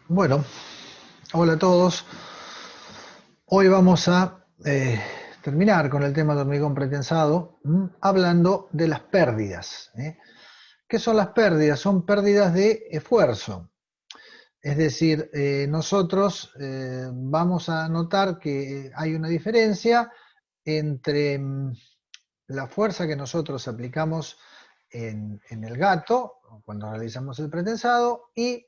Bueno, hola a todos. Hoy vamos a terminar con el tema de hormigón pretensado, hablando de las pérdidas. ¿Qué son las pérdidas? Son pérdidas de esfuerzo. Es decir, nosotros vamos a notar que hay una diferencia entre la fuerza que nosotros aplicamos en el gato cuando realizamos el pretensado y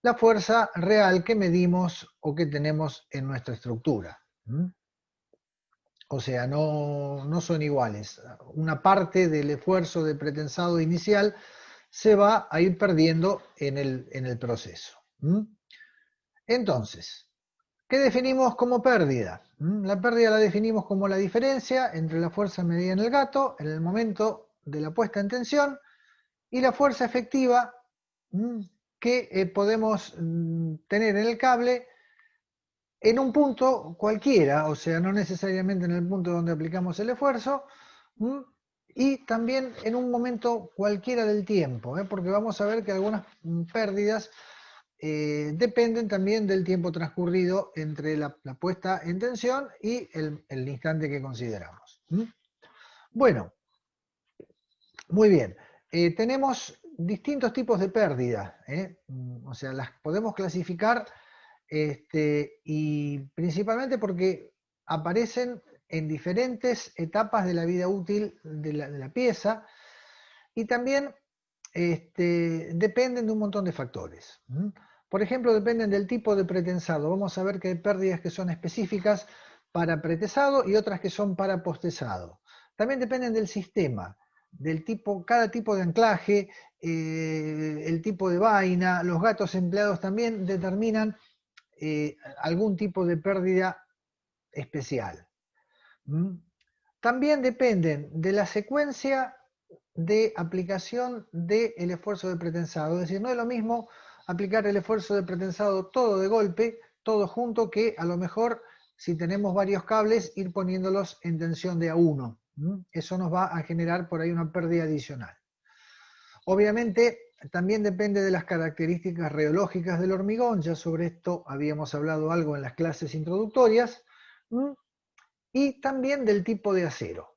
la fuerza real que medimos o que tenemos en nuestra estructura. O sea, no son iguales. Una parte del esfuerzo de pretensado inicial se va a ir perdiendo en el proceso. Entonces, ¿qué definimos como pérdida? La pérdida la definimos como la diferencia entre la fuerza medida en el gato en el momento de la puesta en tensión y la fuerza efectiva que podemos tener en el cable en un punto cualquiera, o sea, no necesariamente en el punto donde aplicamos el esfuerzo, y también en un momento cualquiera del tiempo, porque vamos a ver que algunas pérdidas dependen también del tiempo transcurrido entre la puesta en tensión y el instante que consideramos. Bueno, muy bien. Tenemos distintos tipos de pérdida, o sea, las podemos clasificar y principalmente porque aparecen en diferentes etapas de la vida útil de la pieza y también dependen de un montón de factores. Por ejemplo, dependen del tipo de pretensado. Vamos a ver que hay pérdidas que son específicas para pretesado y otras que son para postesado. También dependen del sistema, del tipo, cada tipo de anclaje, el tipo de vaina. Los gatos empleados también determinan algún tipo de pérdida especial. También dependen de la secuencia de aplicación del esfuerzo de pretensado. Es decir, no es lo mismo aplicar el esfuerzo de pretensado todo de golpe, todo junto, que a lo mejor si tenemos varios cables ir poniéndolos en tensión de a uno. Eso nos va a generar por ahí una pérdida adicional. Obviamente también depende de las características reológicas del hormigón, ya sobre esto habíamos hablado algo en las clases introductorias, y también del tipo de acero.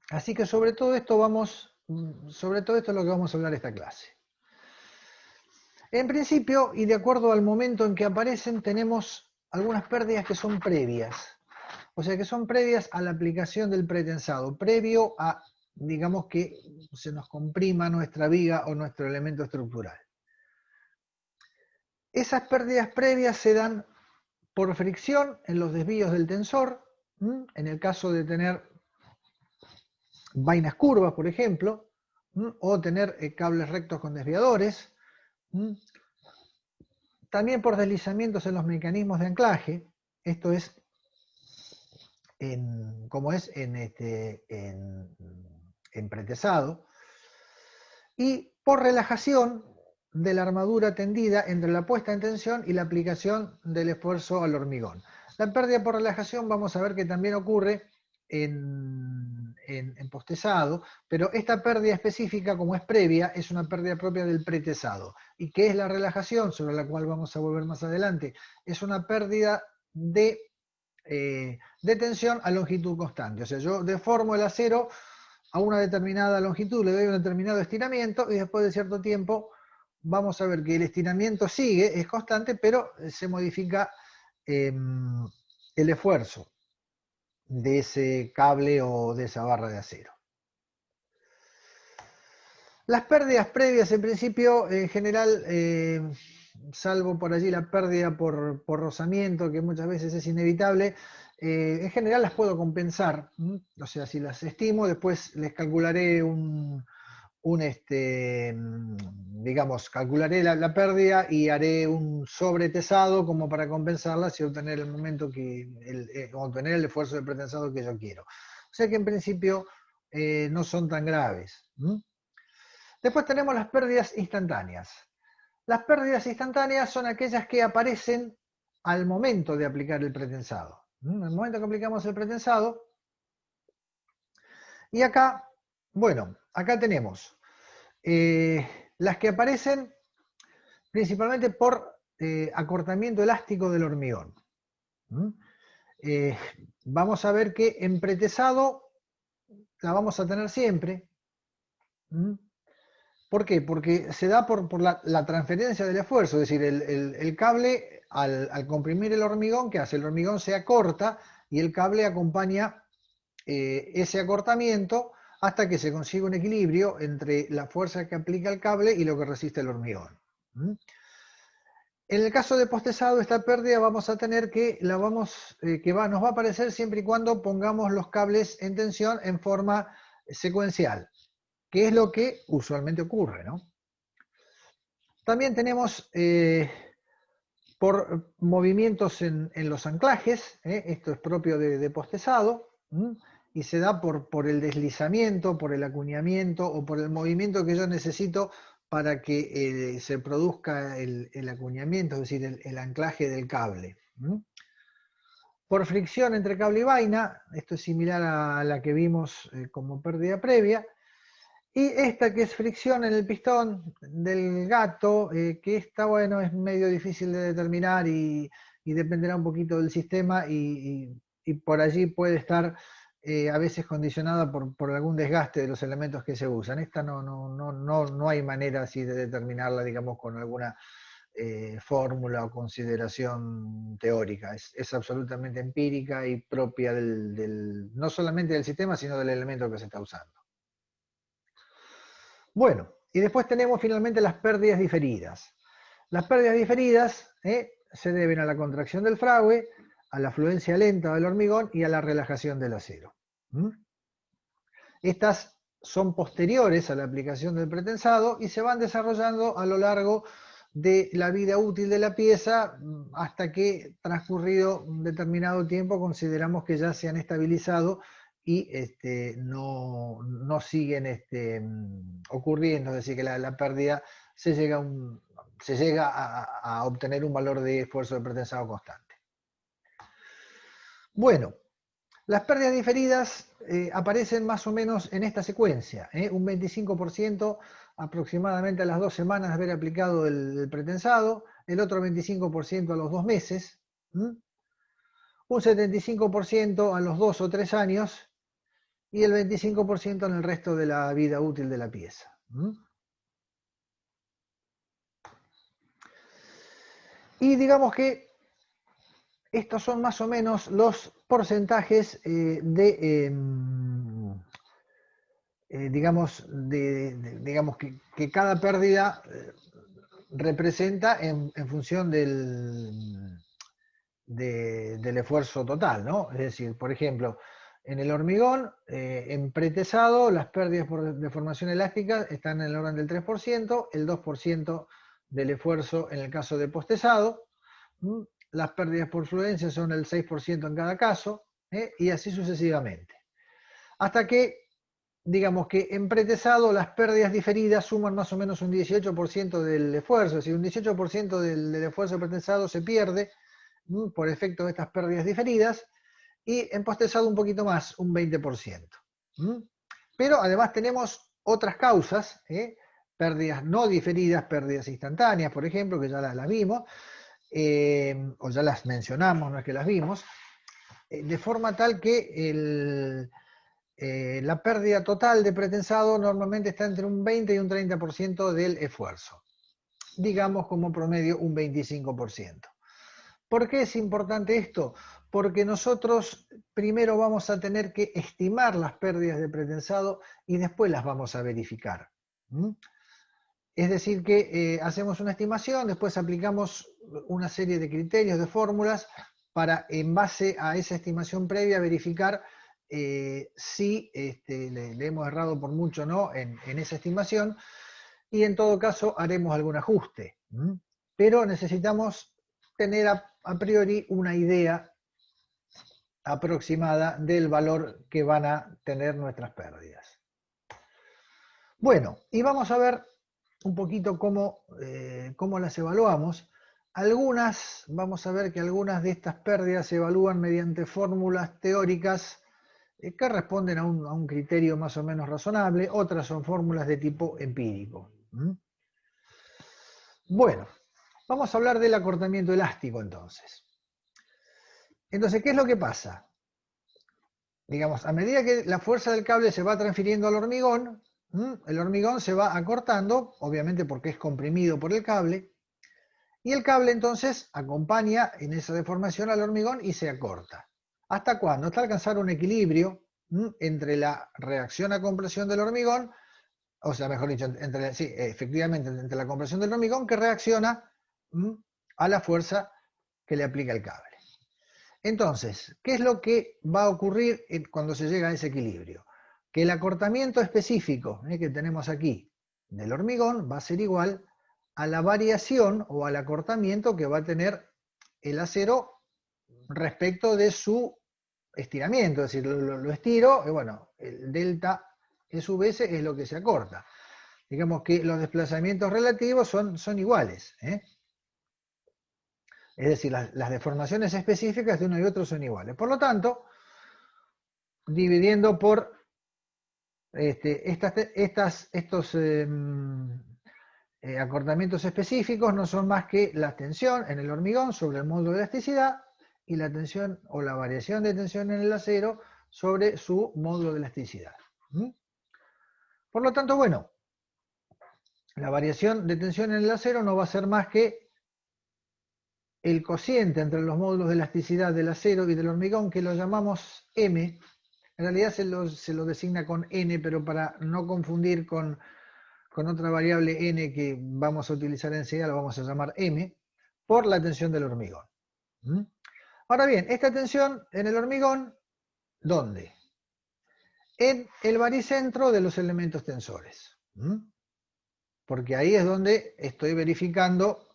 Así que sobre todo esto es lo que vamos a hablar esta clase. En principio, y de acuerdo al momento en que aparecen, tenemos algunas pérdidas que son previas. O sea, que son previas a la aplicación del pretensado, previo a, digamos, que se nos comprima nuestra viga o nuestro elemento estructural. Esas pérdidas previas se dan por fricción en los desvíos del tensor, en el caso de tener vainas curvas, por ejemplo, o tener cables rectos con desviadores. También por deslizamientos en los mecanismos de anclaje, esto es como es en pretesado, y por relajación de la armadura tendida entre la puesta en tensión y la aplicación del esfuerzo al hormigón. La pérdida por relajación vamos a ver que también ocurre en postesado, pero esta pérdida específica, como es previa, es una pérdida propia del pretesado. ¿Y qué es la relajación? Sobre la cual vamos a volver más adelante. Es una pérdida de tensión a longitud constante. O sea, yo deformo el acero a una determinada longitud, le doy un determinado estiramiento y después de cierto tiempo vamos a ver que el estiramiento sigue, es constante, pero se modifica el esfuerzo de ese cable o de esa barra de acero. Las pérdidas previas, en principio, en general, salvo por allí la pérdida por rozamiento, que muchas veces es inevitable, en general las puedo compensar. O sea, si las estimo, después les calcularé digamos, calcularé la pérdida y haré un sobretesado como para compensarlas y obtener el momento obtener el esfuerzo de pretensado que yo quiero. O sea que en principio no son tan graves. Después tenemos las pérdidas instantáneas. Las pérdidas instantáneas son aquellas que aparecen al momento de aplicar el pretensado. En el momento que aplicamos el pretensado. Y acá, bueno, acá tenemos las que aparecen principalmente por acortamiento elástico del hormigón. Vamos a ver que en pretesado la vamos a tener siempre. ¿Por qué? Porque se da por la transferencia del esfuerzo, es decir, el cable al comprimir el hormigón, ¿qué hace? El hormigón se acorta y el cable acompaña ese acortamiento hasta que se consigue un equilibrio entre la fuerza que aplica el cable y lo que resiste el hormigón. En el caso de postezado, esta pérdida vamos a tener que nos va a aparecer siempre y cuando pongamos los cables en tensión en forma secuencial, que es lo que usualmente ocurre, ¿no? También tenemos por movimientos en los anclajes, esto es propio de postezado, y se da por el deslizamiento, por el acuñamiento o por el movimiento que yo necesito para que se produzca el acuñamiento, es decir, el anclaje del cable. Por fricción entre cable y vaina, esto es similar a la que vimos como pérdida previa, y esta que es fricción en el pistón del gato, que esta, bueno, es medio difícil de determinar y dependerá un poquito del sistema y por allí puede estar a veces condicionada por algún desgaste de los elementos que se usan. Esta no hay manera así de determinarla, digamos, con alguna fórmula o consideración teórica. Es absolutamente empírica y propia no solamente del sistema, sino del elemento que se está usando. Bueno, y después tenemos finalmente las pérdidas diferidas. Las pérdidas diferidas se deben a la contracción del fragüe, a la fluencia lenta del hormigón y a la relajación del acero. Estas son posteriores a la aplicación del pretensado y se van desarrollando a lo largo de la vida útil de la pieza hasta que, transcurrido un determinado tiempo, consideramos que ya se han estabilizado y no siguen ocurriendo, es decir, que la pérdida se llega a obtener un valor de esfuerzo de pretensado constante. Bueno, las pérdidas diferidas aparecen más o menos en esta secuencia, un 25% aproximadamente a las 2 semanas de haber aplicado el pretensado, el otro 25% a los 2 meses, un 75% a los 2 o 3 años y el 25% en el resto de la vida útil de la pieza. Y digamos que estos son más o menos los porcentajes digamos que cada pérdida representa en función del esfuerzo total, ¿no? Es decir, por ejemplo, en el hormigón, en pretesado, las pérdidas por deformación elástica están en el orden del 3%, el 2% del esfuerzo en el caso de postesado, las pérdidas por fluencia son el 6% en cada caso, y así sucesivamente. Hasta que, digamos que en pretesado las pérdidas diferidas suman más o menos un 18% del esfuerzo, es decir, un 18% del esfuerzo pretesado se pierde por efecto de estas pérdidas diferidas, y en postesado un poquito más, un 20%. Pero además tenemos otras causas, pérdidas no diferidas, pérdidas instantáneas, por ejemplo, que ya las vimos, o ya las mencionamos, no es que las vimos, de forma tal que la pérdida total de pretensado normalmente está entre un 20 y un 30% del esfuerzo. Digamos como promedio un 25%. ¿Por qué es importante esto? Porque nosotros primero vamos a tener que estimar las pérdidas de pretensado y después las vamos a verificar. Es decir, que hacemos una estimación, después aplicamos una serie de criterios, de fórmulas, para en base a esa estimación previa verificar si le hemos errado por mucho o no en esa estimación, y en todo caso haremos algún ajuste. Pero necesitamos tener a priori una idea aproximada del valor que van a tener nuestras pérdidas. Bueno, y vamos a ver un poquito cómo las evaluamos. Vamos a ver que algunas de estas pérdidas se evalúan mediante fórmulas teóricas que responden a un criterio más o menos razonable, otras son fórmulas de tipo empírico. Bueno, Vamos a hablar del acortamiento elástico entonces. Entonces, ¿qué es lo que pasa? Digamos, a medida que la fuerza del cable se va transfiriendo al hormigón, el hormigón se va acortando, obviamente porque es comprimido por el cable, y el cable entonces acompaña en esa deformación al hormigón y se acorta. ¿Hasta cuándo? Hasta alcanzar un equilibrio entre la reacción a compresión del hormigón, o sea, mejor dicho, sí, efectivamente, entre la compresión del hormigón que reacciona a la fuerza que le aplica el cable. Entonces, ¿qué es lo que va a ocurrir cuando se llega a ese equilibrio? Que el acortamiento específico que tenemos aquí del hormigón va a ser igual a la variación o al acortamiento que va a tener el acero respecto de su estiramiento. Es decir, lo estiro y bueno, el delta E sub S es lo que se acorta. Digamos que los desplazamientos relativos son iguales. Es decir, las deformaciones específicas de uno y otro son iguales. Por lo tanto, dividiendo por estos acortamientos específicos no son más que la tensión en el hormigón sobre el módulo de elasticidad y la tensión o la variación de tensión en el acero sobre su módulo de elasticidad. Por lo tanto, bueno, la variación de tensión en el acero no va a ser más que el cociente entre los módulos de elasticidad del acero y del hormigón, que lo llamamos M. En realidad se lo designa con N, pero para no confundir con otra variable N que vamos a utilizar enseguida, lo vamos a llamar M, por la tensión del hormigón. Ahora bien, esta tensión en el hormigón, ¿dónde? En el baricentro de los elementos tensores. Porque ahí es donde estoy verificando,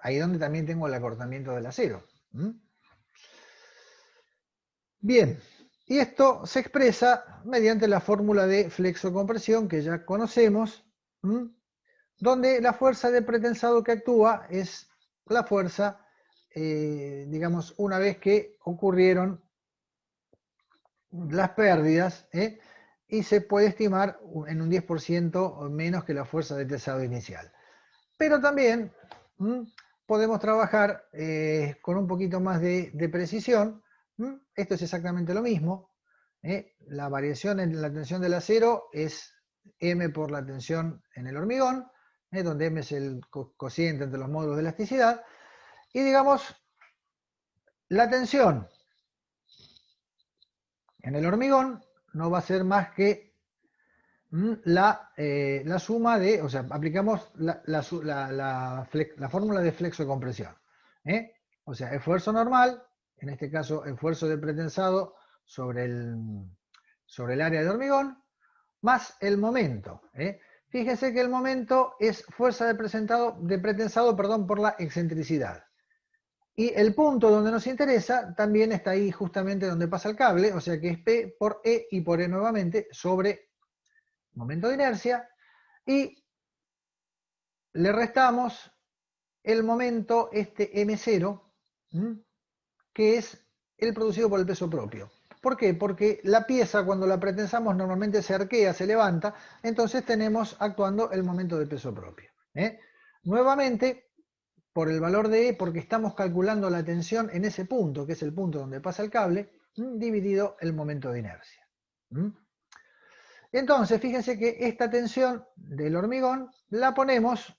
ahí es donde también tengo el acortamiento del acero. Bien, y esto se expresa mediante la fórmula de flexocompresión que ya conocemos, donde la fuerza de pretensado que actúa es la fuerza, digamos, una vez que ocurrieron las pérdidas, y se puede estimar en un 10% menos que la fuerza de tesado inicial. Pero también podemos trabajar con un poquito más de precisión. Esto es exactamente lo mismo. La variación en la tensión del acero es M por la tensión en el hormigón, donde M es el cociente entre los módulos de elasticidad. Y digamos, la tensión en el hormigón no va a ser más que la suma de, o sea, aplicamos la fórmula de flexocompresión. O sea, esfuerzo normal, en este caso esfuerzo de pretensado sobre el área de hormigón, más el momento. Fíjese que el momento es fuerza de pretensado, por la excentricidad. Y el punto donde nos interesa también está ahí justamente donde pasa el cable, o sea que es P por E y por E nuevamente sobre momento de inercia, y le restamos el momento M0, que es el producido por el peso propio. ¿Por qué? Porque la pieza cuando la pretensamos normalmente se arquea, se levanta, entonces tenemos actuando el momento de peso propio. Nuevamente, por el valor de E, porque estamos calculando la tensión en ese punto, que es el punto donde pasa el cable, dividido el momento de inercia. Entonces, fíjense que esta tensión del hormigón la ponemos,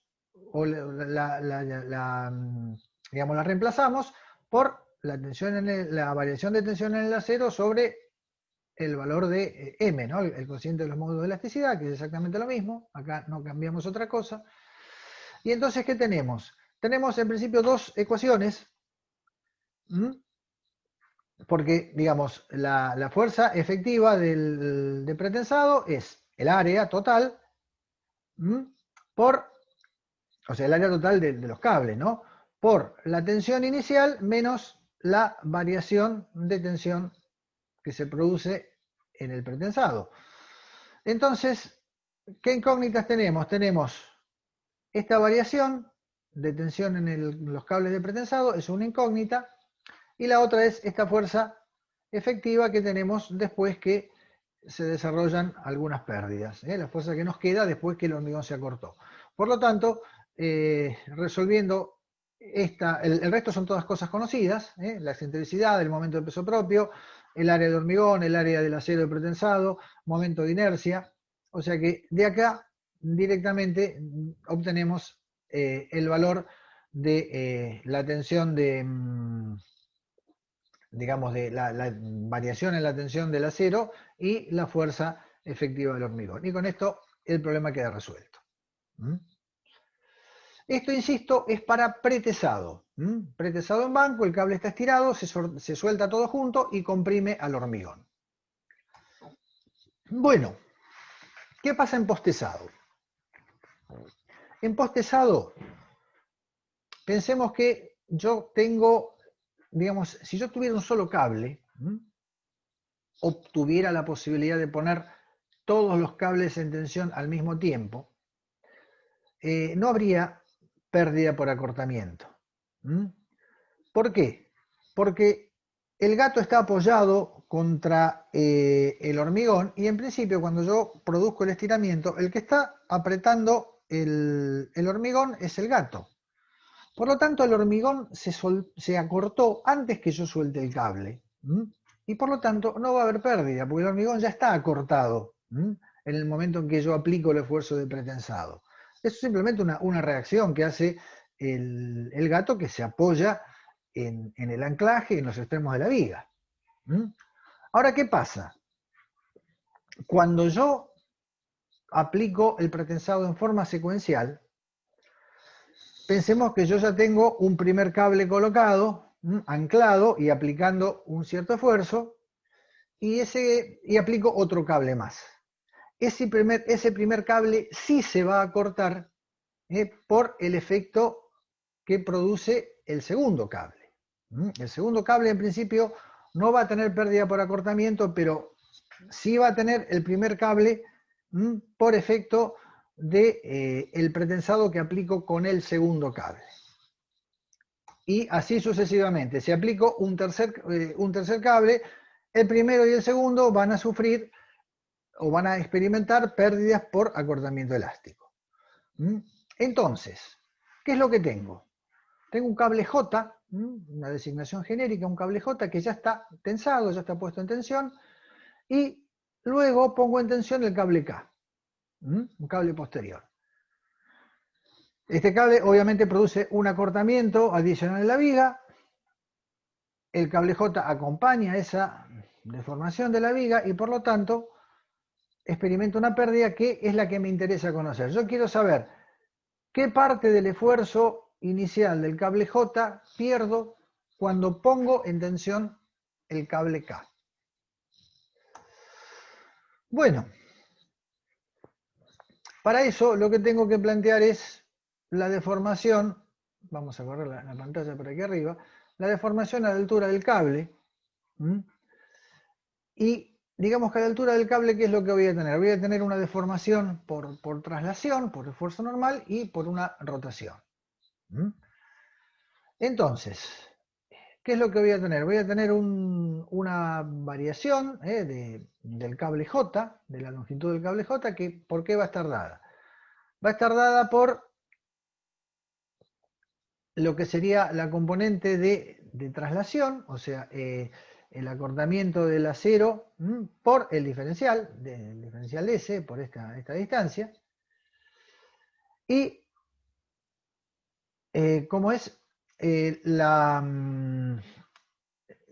o digamos, la reemplazamos por la variación de tensión en el acero sobre el valor de M, ¿no? El cociente de los módulos de elasticidad, que es exactamente lo mismo. Acá no cambiamos otra cosa. Y entonces, ¿qué tenemos? Tenemos en principio dos ecuaciones, porque, digamos, la fuerza efectiva de pretensado es el área total por, o sea, el área total de los cables, ¿no? Por la tensión inicial menos la variación de tensión que se produce en el pretensado. Entonces, ¿qué incógnitas tenemos? Tenemos esta variación de tensión en los cables de pretensado, es una incógnita, y la otra es esta fuerza efectiva que tenemos después que se desarrollan algunas pérdidas, la fuerza que nos queda después que el hormigón se acortó. Por lo tanto, resolviendo el resto son todas cosas conocidas, la excentricidad, el momento de peso propio, el área de hormigón, el área del acero de pretensado, momento de inercia. O sea que de acá directamente obtenemos el valor de la tensión de, digamos, de la variación en la tensión del acero y la fuerza efectiva del hormigón. Y con esto el problema queda resuelto. Esto, insisto, es para pretesado. Pretesado en banco, el cable está estirado, se suelta todo junto y comprime al hormigón. Bueno, ¿qué pasa en postesado? En postesado, pensemos que yo tengo, digamos, si yo tuviera un solo cable, obtuviera la posibilidad de poner todos los cables en tensión al mismo tiempo, no habría pérdida por acortamiento. ¿Por qué? Porque el gato está apoyado contra el hormigón y en principio cuando yo produzco el estiramiento, el que está apretando el hormigón es el gato. Por lo tanto, el hormigón se acortó antes que yo suelte el cable. Y por lo tanto, no va a haber pérdida, porque el hormigón ya está acortado en el momento en que yo aplico el esfuerzo de pretensado. Es simplemente una reacción que hace el gato que se apoya en el anclaje, en los extremos de la viga. Ahora, ¿qué pasa? Cuando yo aplico el pretensado en forma secuencial, pensemos que yo ya tengo un primer cable colocado, anclado y aplicando un cierto esfuerzo, y aplico otro cable más. Ese primer cable sí se va a cortar por el efecto que produce el segundo cable. El segundo cable en principio no va a tener pérdida por acortamiento, pero sí va a tener el primer cable por efecto de el pretensado que aplico con el segundo cable. Y así sucesivamente. Si aplico un tercer cable, el primero y el segundo van a sufrir o van a experimentar pérdidas por acortamiento elástico. Entonces, ¿qué es lo que tengo? Tengo un cable J, una designación genérica, un cable J que ya está tensado, ya está puesto en tensión, y luego pongo en tensión el cable K, un cable posterior. Este cable obviamente produce un acortamiento adicional en la viga, el cable J acompaña esa deformación de la viga y por lo tanto experimento una pérdida que es la que me interesa conocer. Yo quiero saber qué parte del esfuerzo inicial del cable J pierdo cuando pongo en tensión el cable K. Bueno, para eso lo que tengo que plantear es la deformación, vamos a correr la pantalla por aquí arriba, la deformación a la altura del cable. Y digamos que a la altura del cable, ¿qué es lo que voy a tener? Voy a tener una deformación por traslación, por esfuerzo normal y por una rotación. Entonces, ¿qué es lo que voy a tener? Voy a tener una variación del cable J, de la longitud del cable J, que ¿por qué va a estar dada? Va a estar dada por lo que sería la componente de traslación, o sea, el acortamiento del acero por el diferencial de S, por esta distancia, y como es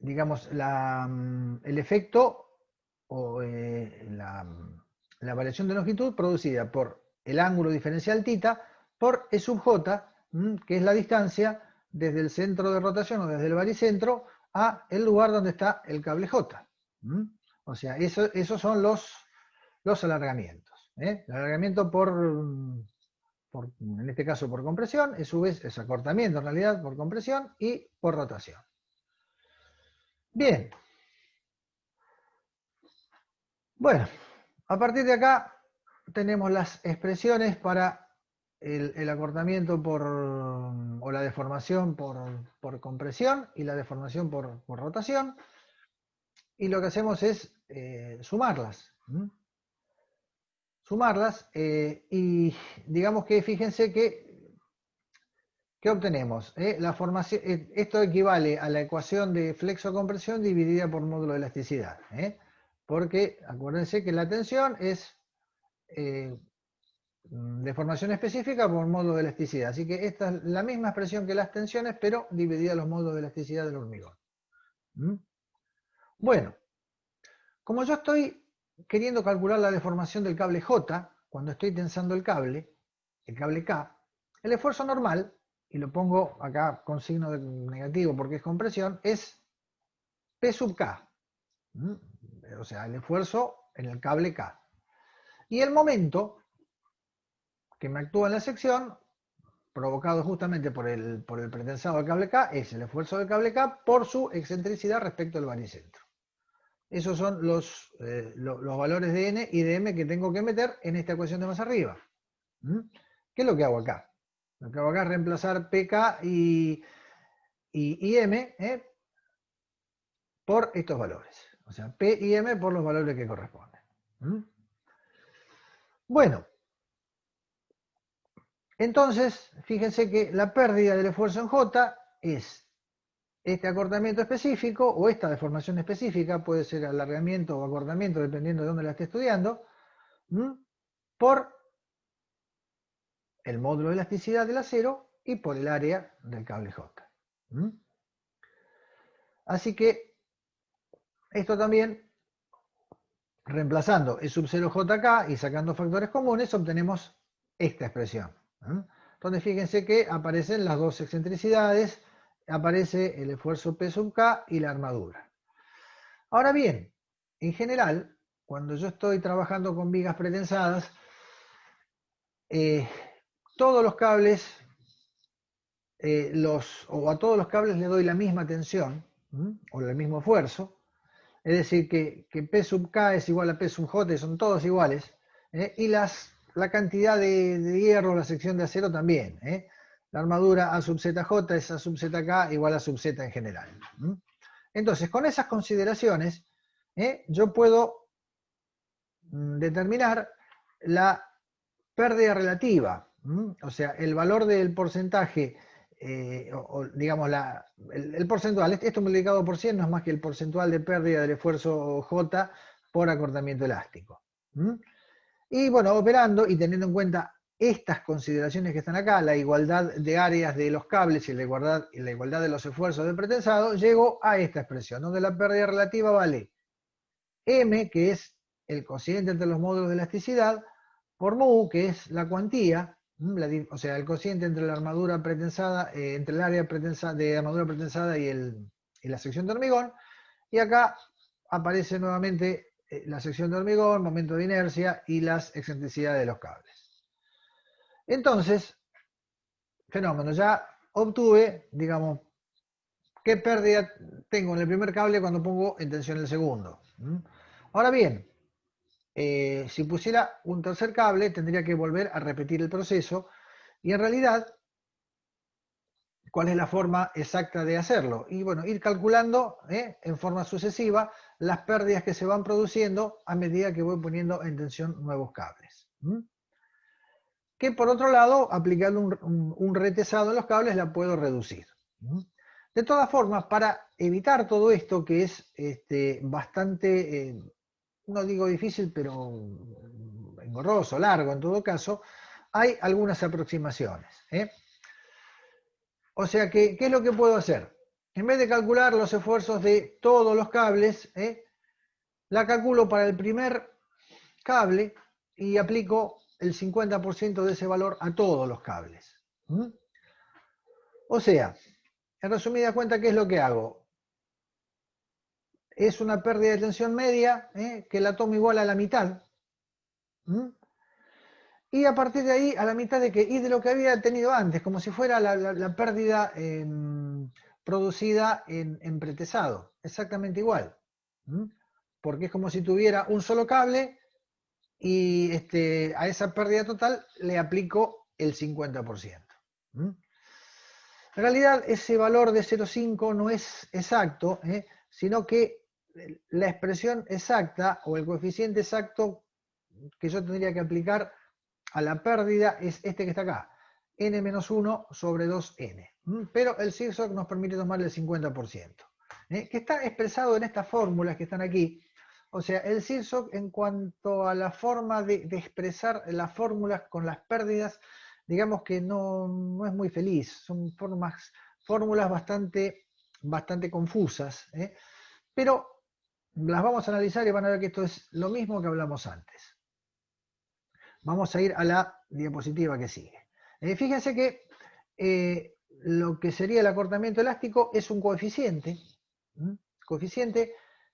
digamos, el efecto o la variación de longitud producida por el ángulo diferencial θ por E sub j, que es la distancia desde el centro de rotación o desde el baricentro a el lugar donde está el cable J. O sea, esos son los alargamientos. El alargamiento en este caso por compresión, es acortamiento en realidad por compresión y por rotación. Bien. Bueno, a partir de acá tenemos las expresiones para el acortamiento o la deformación por compresión y la deformación por rotación. Y lo que hacemos es sumarlas. Sumarlas y digamos que fíjense que ¿Qué obtenemos? Esto equivale a la ecuación de flexo-compresión dividida por módulo de elasticidad. Porque acuérdense que la tensión es deformación específica por módulo de elasticidad. Así que esta es la misma expresión que las tensiones, pero dividida los módulos de elasticidad del hormigón. Bueno, como yo estoy queriendo calcular la deformación del cable J, cuando estoy tensando el cable K, el esfuerzo normal, y lo pongo acá con signo negativo porque es compresión, es P sub K. O sea, el esfuerzo en el cable K. Y el momento que me actúa en la sección, provocado justamente por el pretensado del cable K, es el esfuerzo del cable K por su excentricidad respecto al baricentro. Esos son los valores de N y de M que tengo que meter en esta ecuación de más arriba. ¿Qué es lo que hago acá? Lo que hago acá es reemplazar PK y M por estos valores. O sea, P y M por los valores que corresponden. Bueno, entonces, fíjense que la pérdida del esfuerzo en J es este acortamiento específico o esta deformación específica, puede ser alargamiento o acortamiento dependiendo de dónde la esté estudiando, por el módulo de elasticidad del acero y por el área del cable J. Así que esto también, reemplazando E sub 0 JK y sacando factores comunes, obtenemos esta expresión. Entonces fíjense que aparecen las dos excentricidades, aparece el esfuerzo P sub K y la armadura. Ahora bien, en general, cuando yo estoy trabajando con vigas pretensadas, todos los cables, o a todos los cables le doy la misma tensión, o el mismo esfuerzo, es decir, que P sub K es igual a P sub J, son todos iguales, y la cantidad de hierro, la sección de acero también. La armadura A sub ZJ es A sub ZK igual a sub Z en general. Entonces, con esas consideraciones, yo puedo determinar la pérdida relativa, o sea, el valor del porcentaje, digamos, el porcentual, esto multiplicado por 100 no es más que el porcentual de pérdida del esfuerzo J por acortamiento elástico. Y bueno, operando y teniendo en cuenta estas consideraciones que están acá, la igualdad de áreas de los cables y la igualdad de los esfuerzos del pretensado, llego a esta expresión, donde la pérdida relativa vale M, que es el cociente entre los módulos de elasticidad, por mu, que es la cuantía, o sea, el cociente entre la armadura pretensada, entre el área de armadura pretensada y la sección de hormigón, y acá aparece nuevamente la sección de hormigón, momento de inercia y las excentricidades de los cables. Entonces, fenómeno, ya obtuve, digamos, qué pérdida tengo en el primer cable cuando pongo en tensión el segundo. Ahora bien, si pusiera un tercer cable, tendría que volver a repetir el proceso y en realidad, ¿cuál es la forma exacta de hacerlo? Y bueno, ir calculando en forma sucesiva las pérdidas que se van produciendo a medida que voy poniendo en tensión nuevos cables. Que por otro lado, aplicando un retesado en los cables, la puedo reducir. De todas formas, para evitar todo esto, que es bastante, no digo difícil, pero engorroso, largo en todo caso, hay algunas aproximaciones. O sea que, ¿qué es lo que puedo hacer? En vez de calcular los esfuerzos de todos los cables, la calculo para el primer cable y aplico el 50% de ese valor a todos los cables. O sea, en resumida cuenta, ¿qué es lo que hago? Es una pérdida de tensión media que la tomo igual a la mitad. Y a partir de ahí, a la mitad y de lo que había tenido antes, como si fuera la pérdida producida en pretesado, exactamente igual. Porque es como si tuviera un solo cable y a esa pérdida total le aplico el 50%. En realidad ese valor de 0,5 no es exacto, sino que la expresión exacta o el coeficiente exacto que yo tendría que aplicar a la pérdida es este que está acá. n-1 sobre 2n. Pero el zigzag nos permite tomar el 50%, que está expresado en estas fórmulas que están aquí. O sea, el zigzag en cuanto a la forma de expresar las fórmulas con las pérdidas, digamos que no es muy feliz. Son fórmulas bastante confusas, pero las vamos a analizar y van a ver que esto es lo mismo que hablamos antes. Vamos a ir a la diapositiva que sigue. Fíjense que lo que sería el acortamiento elástico es un coeficiente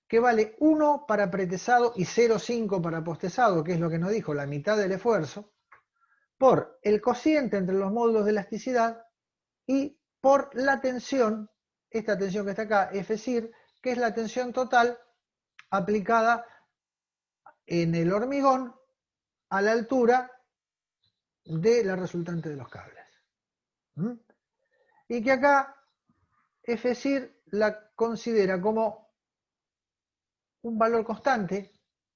que vale 1 para pretesado y 0,5 para postesado, que es lo que nos dijo, la mitad del esfuerzo, por el cociente entre los módulos de elasticidad y por la tensión, esta tensión que está acá, Fcir, que es la tensión total aplicada en el hormigón a la altura de la resultante de los cables. Y que acá Fcir la considera como un valor constante,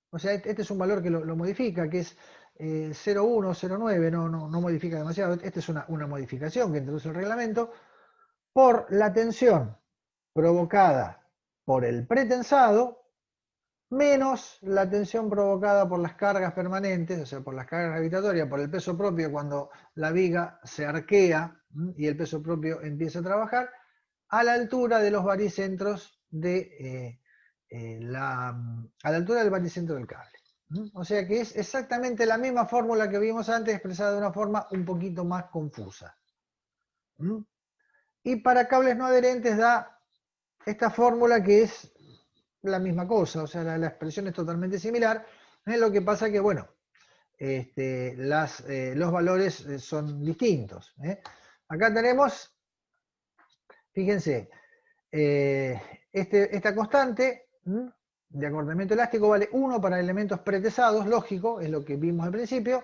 o sea, este es un valor que lo modifica, que es 0,1, 0,9, no modifica demasiado, esta es una modificación que introduce el reglamento, por la tensión provocada por el pretensado, menos la tensión provocada por las cargas permanentes, o sea, por las cargas gravitatorias, por el peso propio cuando la viga se arquea y el peso propio empieza a trabajar, a la altura de los baricentros a la altura del baricentro del cable. O sea que es exactamente la misma fórmula que vimos antes, expresada de una forma un poquito más confusa. Y para cables no adherentes da esta fórmula que es la misma cosa, o sea, la expresión es totalmente similar. Lo que pasa que, bueno, los valores son distintos. Acá tenemos, fíjense, esta constante de acortamiento elástico vale 1 para elementos pretesados, lógico, es lo que vimos al principio,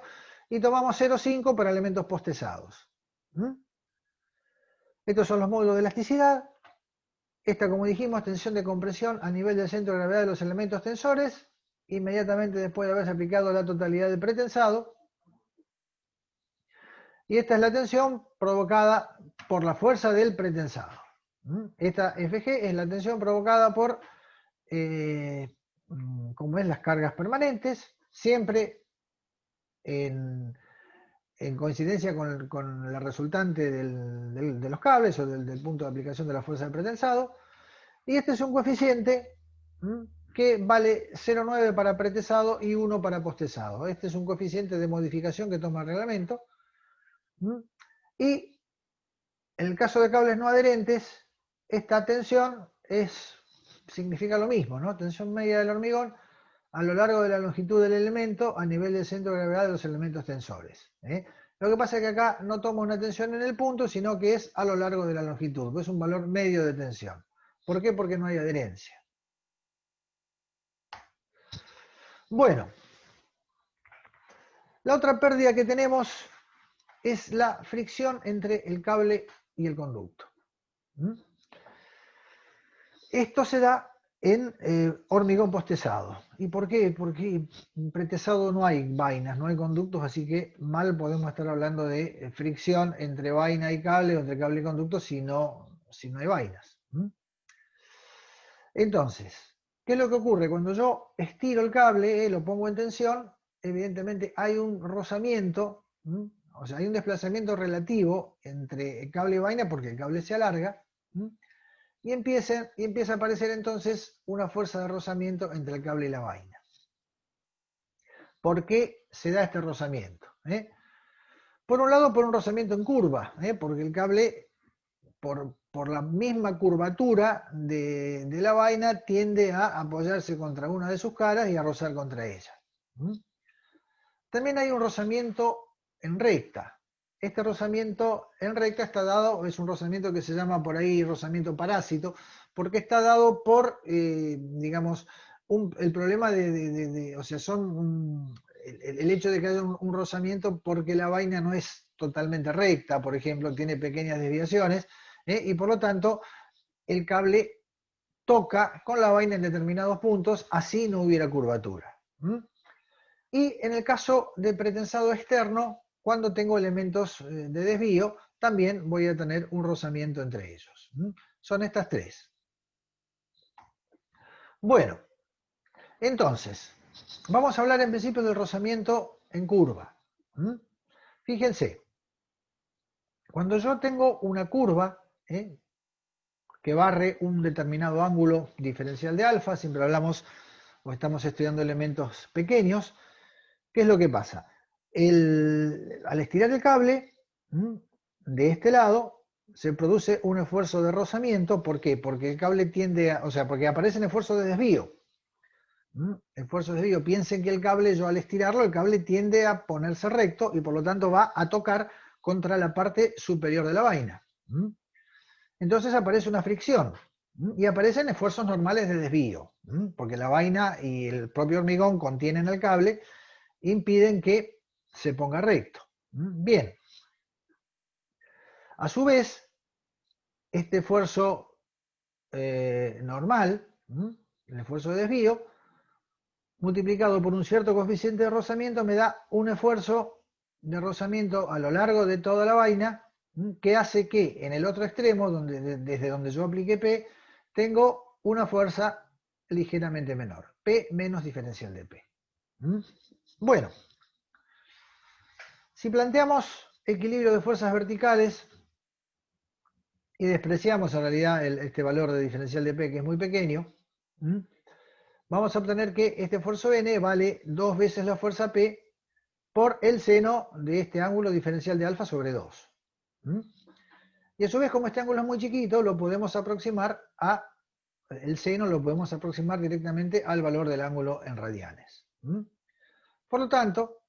y tomamos 0,5 para elementos postesados. Estos son los módulos de elasticidad. Esta, como dijimos, tensión de compresión a nivel del centro de gravedad de los elementos tensores, inmediatamente después de haberse aplicado la totalidad del pretensado. Y esta es la tensión provocada por la fuerza del pretensado. Esta FG es la tensión provocada por, como es, las cargas permanentes, siempre en coincidencia con la resultante de los cables o del punto de aplicación de la fuerza del pretensado. Y este es un coeficiente que vale 0,9 para pretesado y 1 para postesado. Este es un coeficiente de modificación que toma el reglamento. Y en el caso de cables no adherentes, esta tensión significa lo mismo, ¿no? Tensión media del hormigón a lo largo de la longitud del elemento a nivel del centro de gravedad de los elementos tensores. Lo que pasa es que acá no toma una tensión en el punto, sino que es a lo largo de la longitud, que es un valor medio de tensión. ¿Por qué? Porque no hay adherencia. Bueno, la otra pérdida que tenemos es la fricción entre el cable y el conducto. Esto se da en hormigón postesado. ¿Y por qué? Porque en pretesado no hay vainas, no hay conductos, así que mal podemos estar hablando de fricción entre vaina y cable o entre cable y conducto si no hay vainas. Entonces, ¿qué es lo que ocurre? Cuando yo estiro el cable, lo pongo en tensión, evidentemente hay un rozamiento, o sea, hay un desplazamiento relativo entre el cable y vaina porque el cable se alarga, y empieza a aparecer entonces una fuerza de rozamiento entre el cable y la vaina. ¿Por qué se da este rozamiento? Por un lado, por un rozamiento en curva, porque el cable, por la misma curvatura de la vaina, tiende a apoyarse contra una de sus caras y a rozar contra ella. También hay un rozamiento en recta. Este rozamiento en recta está dado, es un rozamiento que se llama por ahí rozamiento parásito, porque está dado por, digamos, el problema o sea, el hecho de que haya un rozamiento porque la vaina no es totalmente recta, por ejemplo, tiene pequeñas desviaciones, y por lo tanto el cable toca con la vaina en determinados puntos, así no hubiera curvatura. Y en el caso de pretensado externo, cuando tengo elementos de desvío, también voy a tener un rozamiento entre ellos. Son estas tres. Bueno, entonces, vamos a hablar en principio del rozamiento en curva. Fíjense, cuando yo tengo una curva que barre un determinado ángulo diferencial de alfa, siempre hablamos o estamos estudiando elementos pequeños, ¿qué es lo que pasa? Al estirar el cable, de este lado se produce un esfuerzo de rozamiento. ¿Por qué? Porque el cable tiende a, o sea, porque aparecen esfuerzos de desvío. Esfuerzos de desvío. Piensen que el cable, yo al estirarlo, el cable tiende a ponerse recto y por lo tanto va a tocar contra la parte superior de la vaina. Entonces aparece una fricción y aparecen esfuerzos normales de desvío, porque la vaina y el propio hormigón contienen el cable, impiden que se ponga recto. Bien. A su vez, este esfuerzo normal, el esfuerzo de desvío, multiplicado por un cierto coeficiente de rozamiento, me da un esfuerzo de rozamiento a lo largo de toda la vaina, que hace que en el otro extremo, desde donde yo apliqué P, tengo una fuerza ligeramente menor, P menos diferencial de P. Bueno, si planteamos equilibrio de fuerzas verticales y despreciamos en realidad este valor de diferencial de P, que es muy pequeño, vamos a obtener que este esfuerzo N vale 2 veces la fuerza P por el seno de este ángulo diferencial de alfa sobre 2. Y a su vez, como este ángulo es muy chiquito, lo podemos aproximar el seno lo podemos aproximar directamente al valor del ángulo en radianes. Por lo tanto,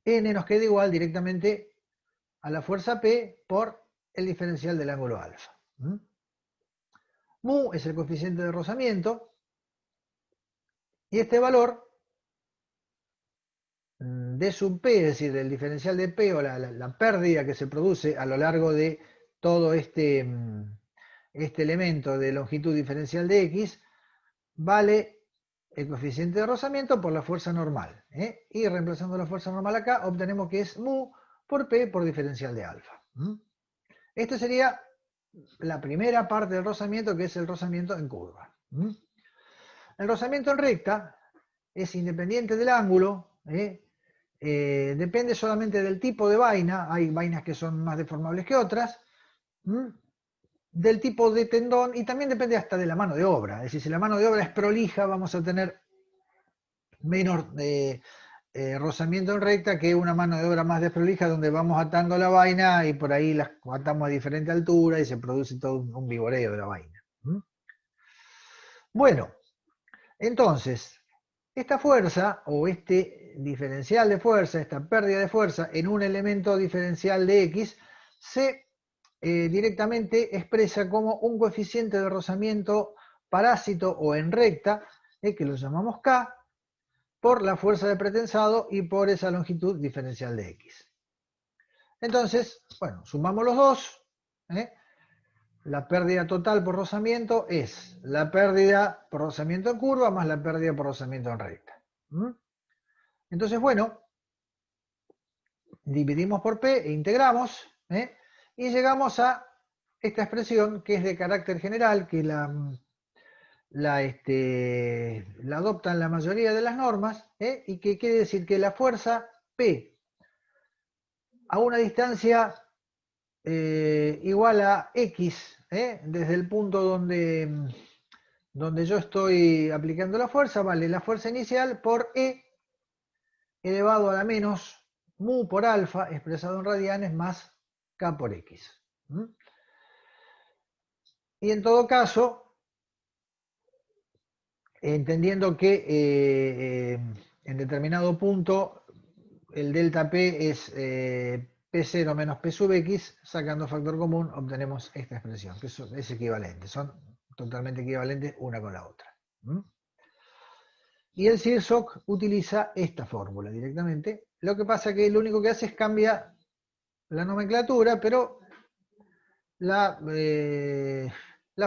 N nos queda igual directamente a la fuerza P por el diferencial del ángulo alfa. Mu es el coeficiente de rozamiento y este valor de sub P, es decir, del diferencial de P o la pérdida que se produce a lo largo de todo este elemento de longitud diferencial de X, vale el coeficiente de rozamiento por la fuerza normal. Y reemplazando la fuerza normal acá, obtenemos que es mu por P por diferencial de alfa. Esta sería la primera parte del rozamiento, que es el rozamiento en curva. El rozamiento en recta es independiente del ángulo, depende solamente del tipo de vaina, hay vainas que son más deformables que otras, del tipo de tendón y también depende hasta de la mano de obra. Es decir, si la mano de obra es prolija, vamos a tener menos rozamiento en recta que una mano de obra más desprolija donde vamos atando la vaina y por ahí las atamos a diferente altura y se produce todo un viboreo de la vaina. Bueno, entonces, esta fuerza o este diferencial de fuerza, esta pérdida de fuerza en un elemento diferencial de X, se directamente expresa como un coeficiente de rozamiento parásito o en recta, que lo llamamos K, por la fuerza de pretensado y por esa longitud diferencial de X. Entonces, bueno, sumamos los dos. La pérdida total por rozamiento es la pérdida por rozamiento en curva más la pérdida por rozamiento en recta. Entonces, bueno, dividimos por P e integramos, y llegamos a esta expresión que es de carácter general, que la adoptan la mayoría de las normas, y que quiere decir que la fuerza P a una distancia igual a X, desde el punto donde yo estoy aplicando la fuerza, vale la fuerza inicial por E elevado a la menos mu por alfa, expresado en radianes, más K por X. Y en todo caso, entendiendo que en determinado punto el delta P es P0 menos P sub X, sacando factor común obtenemos esta expresión, que es equivalente, son totalmente equivalentes una con la otra. Y el CIRSOC utiliza esta fórmula directamente. Lo que pasa que lo único que hace es cambia la nomenclatura, pero la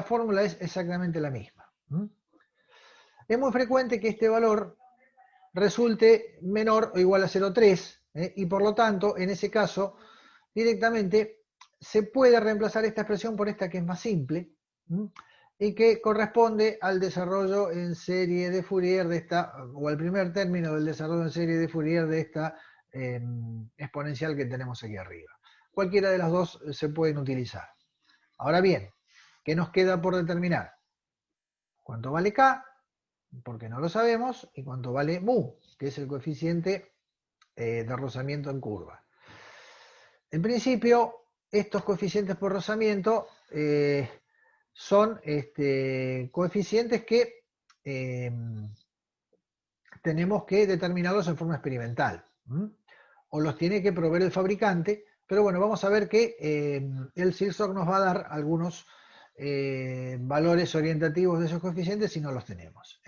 fórmula es exactamente la misma. Es muy frecuente que este valor resulte menor o igual a 0,3, Y por lo tanto, en ese caso, directamente se puede reemplazar esta expresión por esta que es más simple, y que corresponde al desarrollo en serie de Fourier de esta, o al primer término del desarrollo en serie de Fourier de esta exponencial que tenemos aquí arriba. Cualquiera de las dos se pueden utilizar. Ahora bien, ¿qué nos queda por determinar? ¿Cuánto vale K? Porque no lo sabemos. Y cuánto vale mu, que es el coeficiente de rozamiento en curva. En principio, estos coeficientes por rozamiento son coeficientes que tenemos que determinarlos en forma experimental. O los tiene que proveer el fabricante, pero bueno, vamos a ver que el CIRSOC nos va a dar algunos valores orientativos de esos coeficientes si no los tenemos.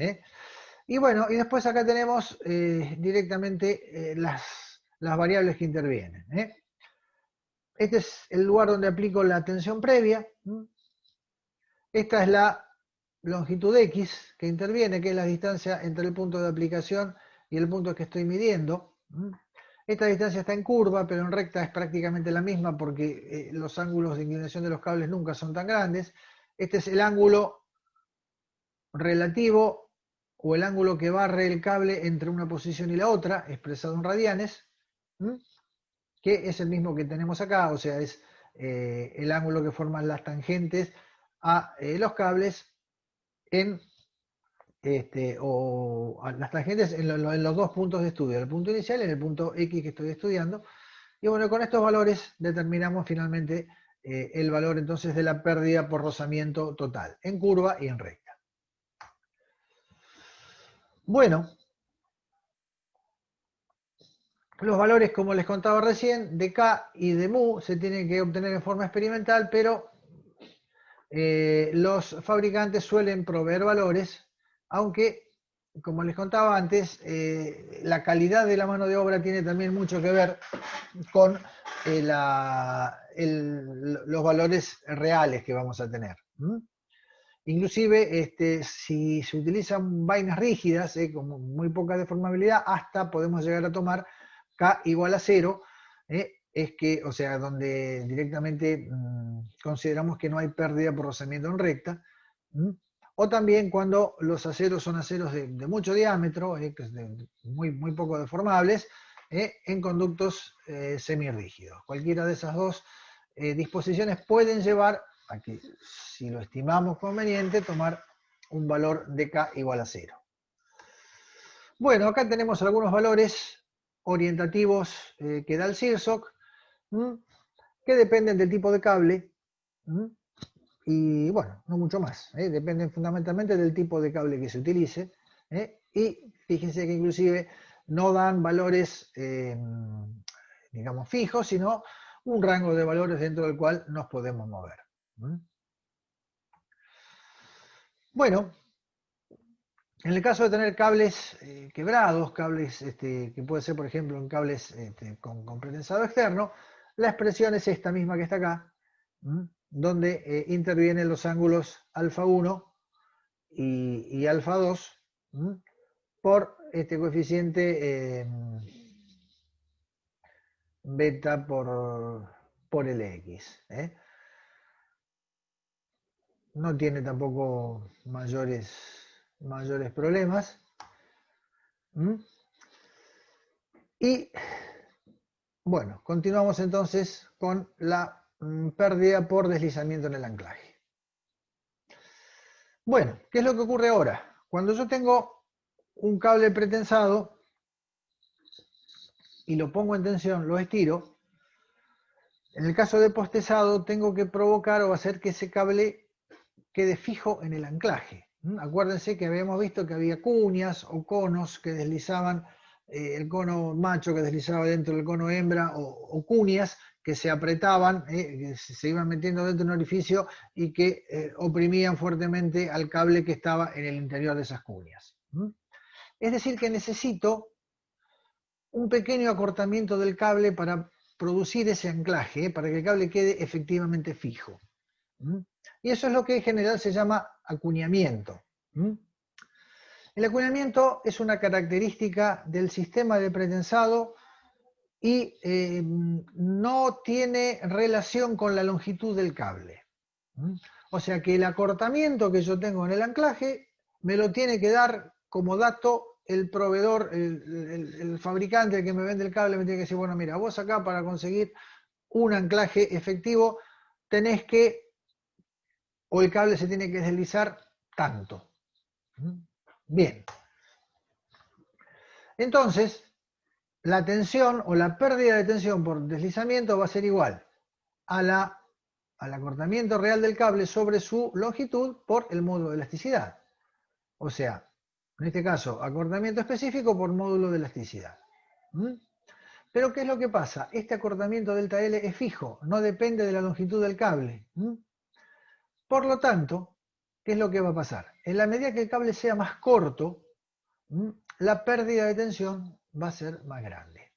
Y bueno, y después acá tenemos directamente las variables que intervienen. Este es el lugar donde aplico la tensión previa. Esta es la longitud X que interviene, que es la distancia entre el punto de aplicación y el punto que estoy midiendo. Esta distancia está en curva, pero en recta es prácticamente la misma porque los ángulos de inclinación de los cables nunca son tan grandes. Este es el ángulo relativo o el ángulo que barre el cable entre una posición y la otra, expresado en radianes, que es el mismo que tenemos acá, o sea, es el ángulo que forman las tangentes a los cables en o a las tangentes en los dos puntos de estudio, el punto inicial y en el punto X que estoy estudiando. Y bueno, con estos valores determinamos finalmente el valor entonces de la pérdida por rozamiento total, en curva y en recta. Bueno, los valores, como les contaba recién, de K y de mu se tienen que obtener en forma experimental, pero los fabricantes suelen proveer valores, aunque, como les contaba antes, la calidad de la mano de obra tiene también mucho que ver con los valores reales que vamos a tener. Inclusive, si se utilizan vainas rígidas, con muy poca deformabilidad, hasta podemos llegar a tomar K igual a 0, es que, o sea, donde directamente consideramos que no hay pérdida por rozamiento en recta, o también cuando los aceros son aceros de mucho diámetro, muy poco deformables, en conductos semirrígidos. Cualquiera de esas dos disposiciones pueden llevar a que, si lo estimamos conveniente, tomar un valor de K igual a 0. Bueno, acá tenemos algunos valores orientativos que da el CIRSOC, que dependen del tipo de cable, y bueno, no mucho más, dependen fundamentalmente del tipo de cable que se utilice, y fíjense que inclusive no dan valores, digamos, fijos, sino un rango de valores dentro del cual nos podemos mover. Bueno, en el caso de tener cables quebrados, cables que puede ser, por ejemplo, en cables con pretensado externo, la expresión es esta misma que está acá, donde intervienen los ángulos alfa 1 y alfa 2 por este coeficiente beta por Lx. No tiene tampoco mayores problemas. Y bueno, continuamos entonces con la pérdida por deslizamiento en el anclaje. Bueno, ¿qué es lo que ocurre ahora? Cuando yo tengo un cable pretensado y lo pongo en tensión, lo estiro, en el caso de postesado tengo que provocar o hacer que ese cable quede fijo en el anclaje. Acuérdense que habíamos visto que había cuñas o conos que deslizaban, el cono macho que deslizaba dentro del cono hembra, o cuñas que se apretaban, que se iban metiendo dentro de un orificio y que oprimían fuertemente al cable que estaba en el interior de esas cuñas. Es decir, que necesito un pequeño acortamiento del cable para producir ese anclaje, para que el cable quede efectivamente fijo. Y eso es lo que en general se llama acuñamiento. El acuñamiento es una característica del sistema de pretensado y no tiene relación con la longitud del cable. O sea que el acortamiento que yo tengo en el anclaje me lo tiene que dar como dato el proveedor, el fabricante que me vende el cable, me tiene que decir, bueno, mira, vos acá para conseguir un anclaje efectivo tenés que, o el cable se tiene que deslizar tanto. Bien. Entonces, la tensión o la pérdida de tensión por deslizamiento va a ser igual al acortamiento real del cable sobre su longitud por el módulo de elasticidad. O sea, en este caso, acortamiento específico por módulo de elasticidad. Pero ¿qué es lo que pasa? Este acortamiento delta L es fijo, no depende de la longitud del cable. Por lo tanto, ¿qué es lo que va a pasar? En la medida que el cable sea más corto, la pérdida de tensión va a ser más grande.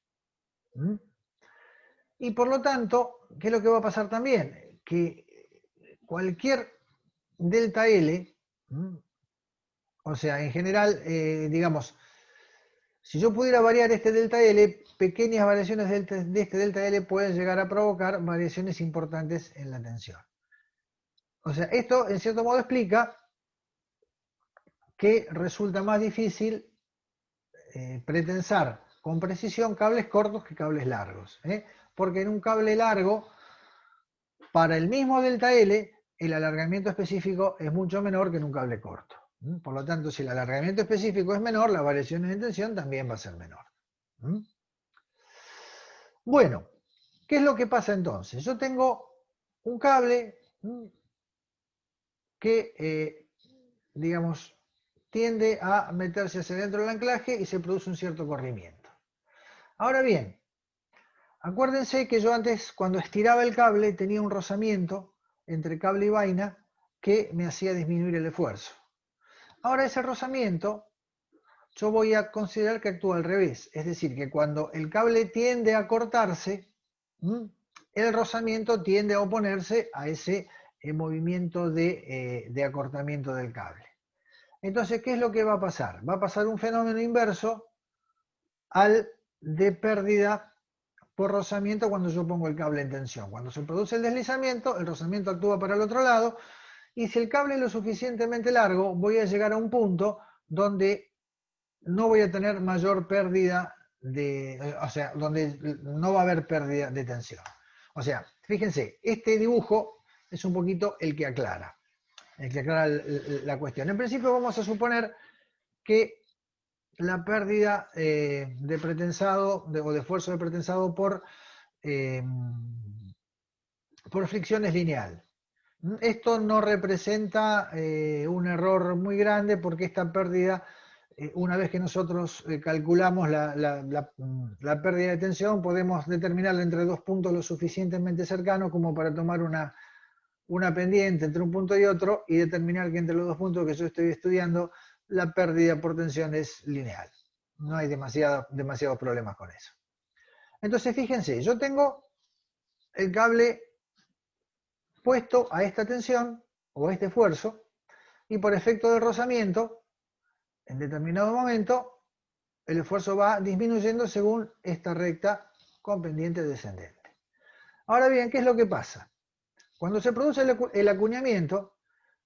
Y por lo tanto, ¿qué es lo que va a pasar también? Que cualquier delta L, o sea, en general, digamos, si yo pudiera variar este delta L, pequeñas variaciones de este delta L pueden llegar a provocar variaciones importantes en la tensión. O sea, esto en cierto modo explica que resulta más difícil pretensar con precisión cables cortos que cables largos. Porque en un cable largo, para el mismo delta L, el alargamiento específico es mucho menor que en un cable corto. Por lo tanto, si el alargamiento específico es menor, la variación en tensión también va a ser menor. Bueno, ¿qué es lo que pasa entonces? Yo tengo un cable que, digamos, tiende a meterse hacia dentro del anclaje y se produce un cierto corrimiento. Ahora bien, acuérdense que yo antes, cuando estiraba el cable, tenía un rozamiento entre cable y vaina que me hacía disminuir el esfuerzo. Ahora ese rozamiento yo voy a considerar que actúa al revés, es decir, que cuando el cable tiende a cortarse, el rozamiento tiende a oponerse a ese movimiento de acortamiento del cable. Entonces, ¿qué es lo que va a pasar? Va a pasar un fenómeno inverso al de pérdida por rozamiento cuando yo pongo el cable en tensión. Cuando se produce el deslizamiento, el rozamiento actúa para el otro lado, y si el cable es lo suficientemente largo, voy a llegar a un punto donde no voy a tener mayor pérdida o sea, donde no va a haber pérdida de tensión. O sea, fíjense, este dibujo es un poquito el que aclara la cuestión. En principio vamos a suponer que la pérdida de pretensado o de esfuerzo de pretensado por fricción es lineal. Esto no representa un error muy grande porque esta pérdida, una vez que nosotros calculamos la pérdida de tensión, podemos determinarla entre dos puntos lo suficientemente cercanos como para tomar una pendiente entre un punto y otro y determinar que entre los dos puntos que yo estoy estudiando la pérdida por tensión es lineal. No hay demasiados problemas con eso. Entonces, fíjense, yo tengo el cable puesto a esta tensión o a este esfuerzo y por efecto del rozamiento, en determinado momento, el esfuerzo va disminuyendo según esta recta con pendiente descendente. Ahora bien, ¿qué es lo que pasa? Cuando se produce el acuñamiento,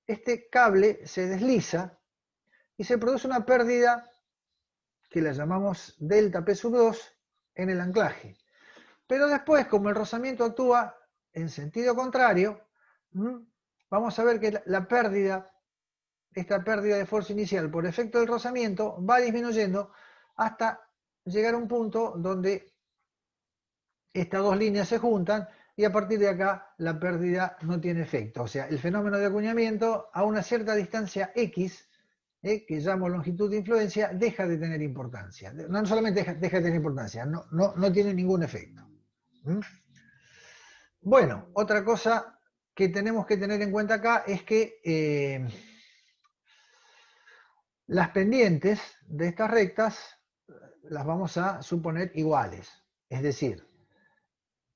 este cable se desliza y se produce una pérdida que la llamamos delta P sub 2 en el anclaje. Pero después, como el rozamiento actúa en sentido contrario, vamos a ver que esta pérdida de fuerza inicial por efecto del rozamiento va disminuyendo hasta llegar a un punto donde estas dos líneas se juntan y a partir de acá la pérdida no tiene efecto. O sea, el fenómeno de acuñamiento a una cierta distancia X, que llamo longitud de influencia, deja de tener importancia. No solamente deja de tener importancia, no tiene ningún efecto. Bueno, otra cosa que tenemos que tener en cuenta acá es que las pendientes de estas rectas las vamos a suponer iguales. Es decir,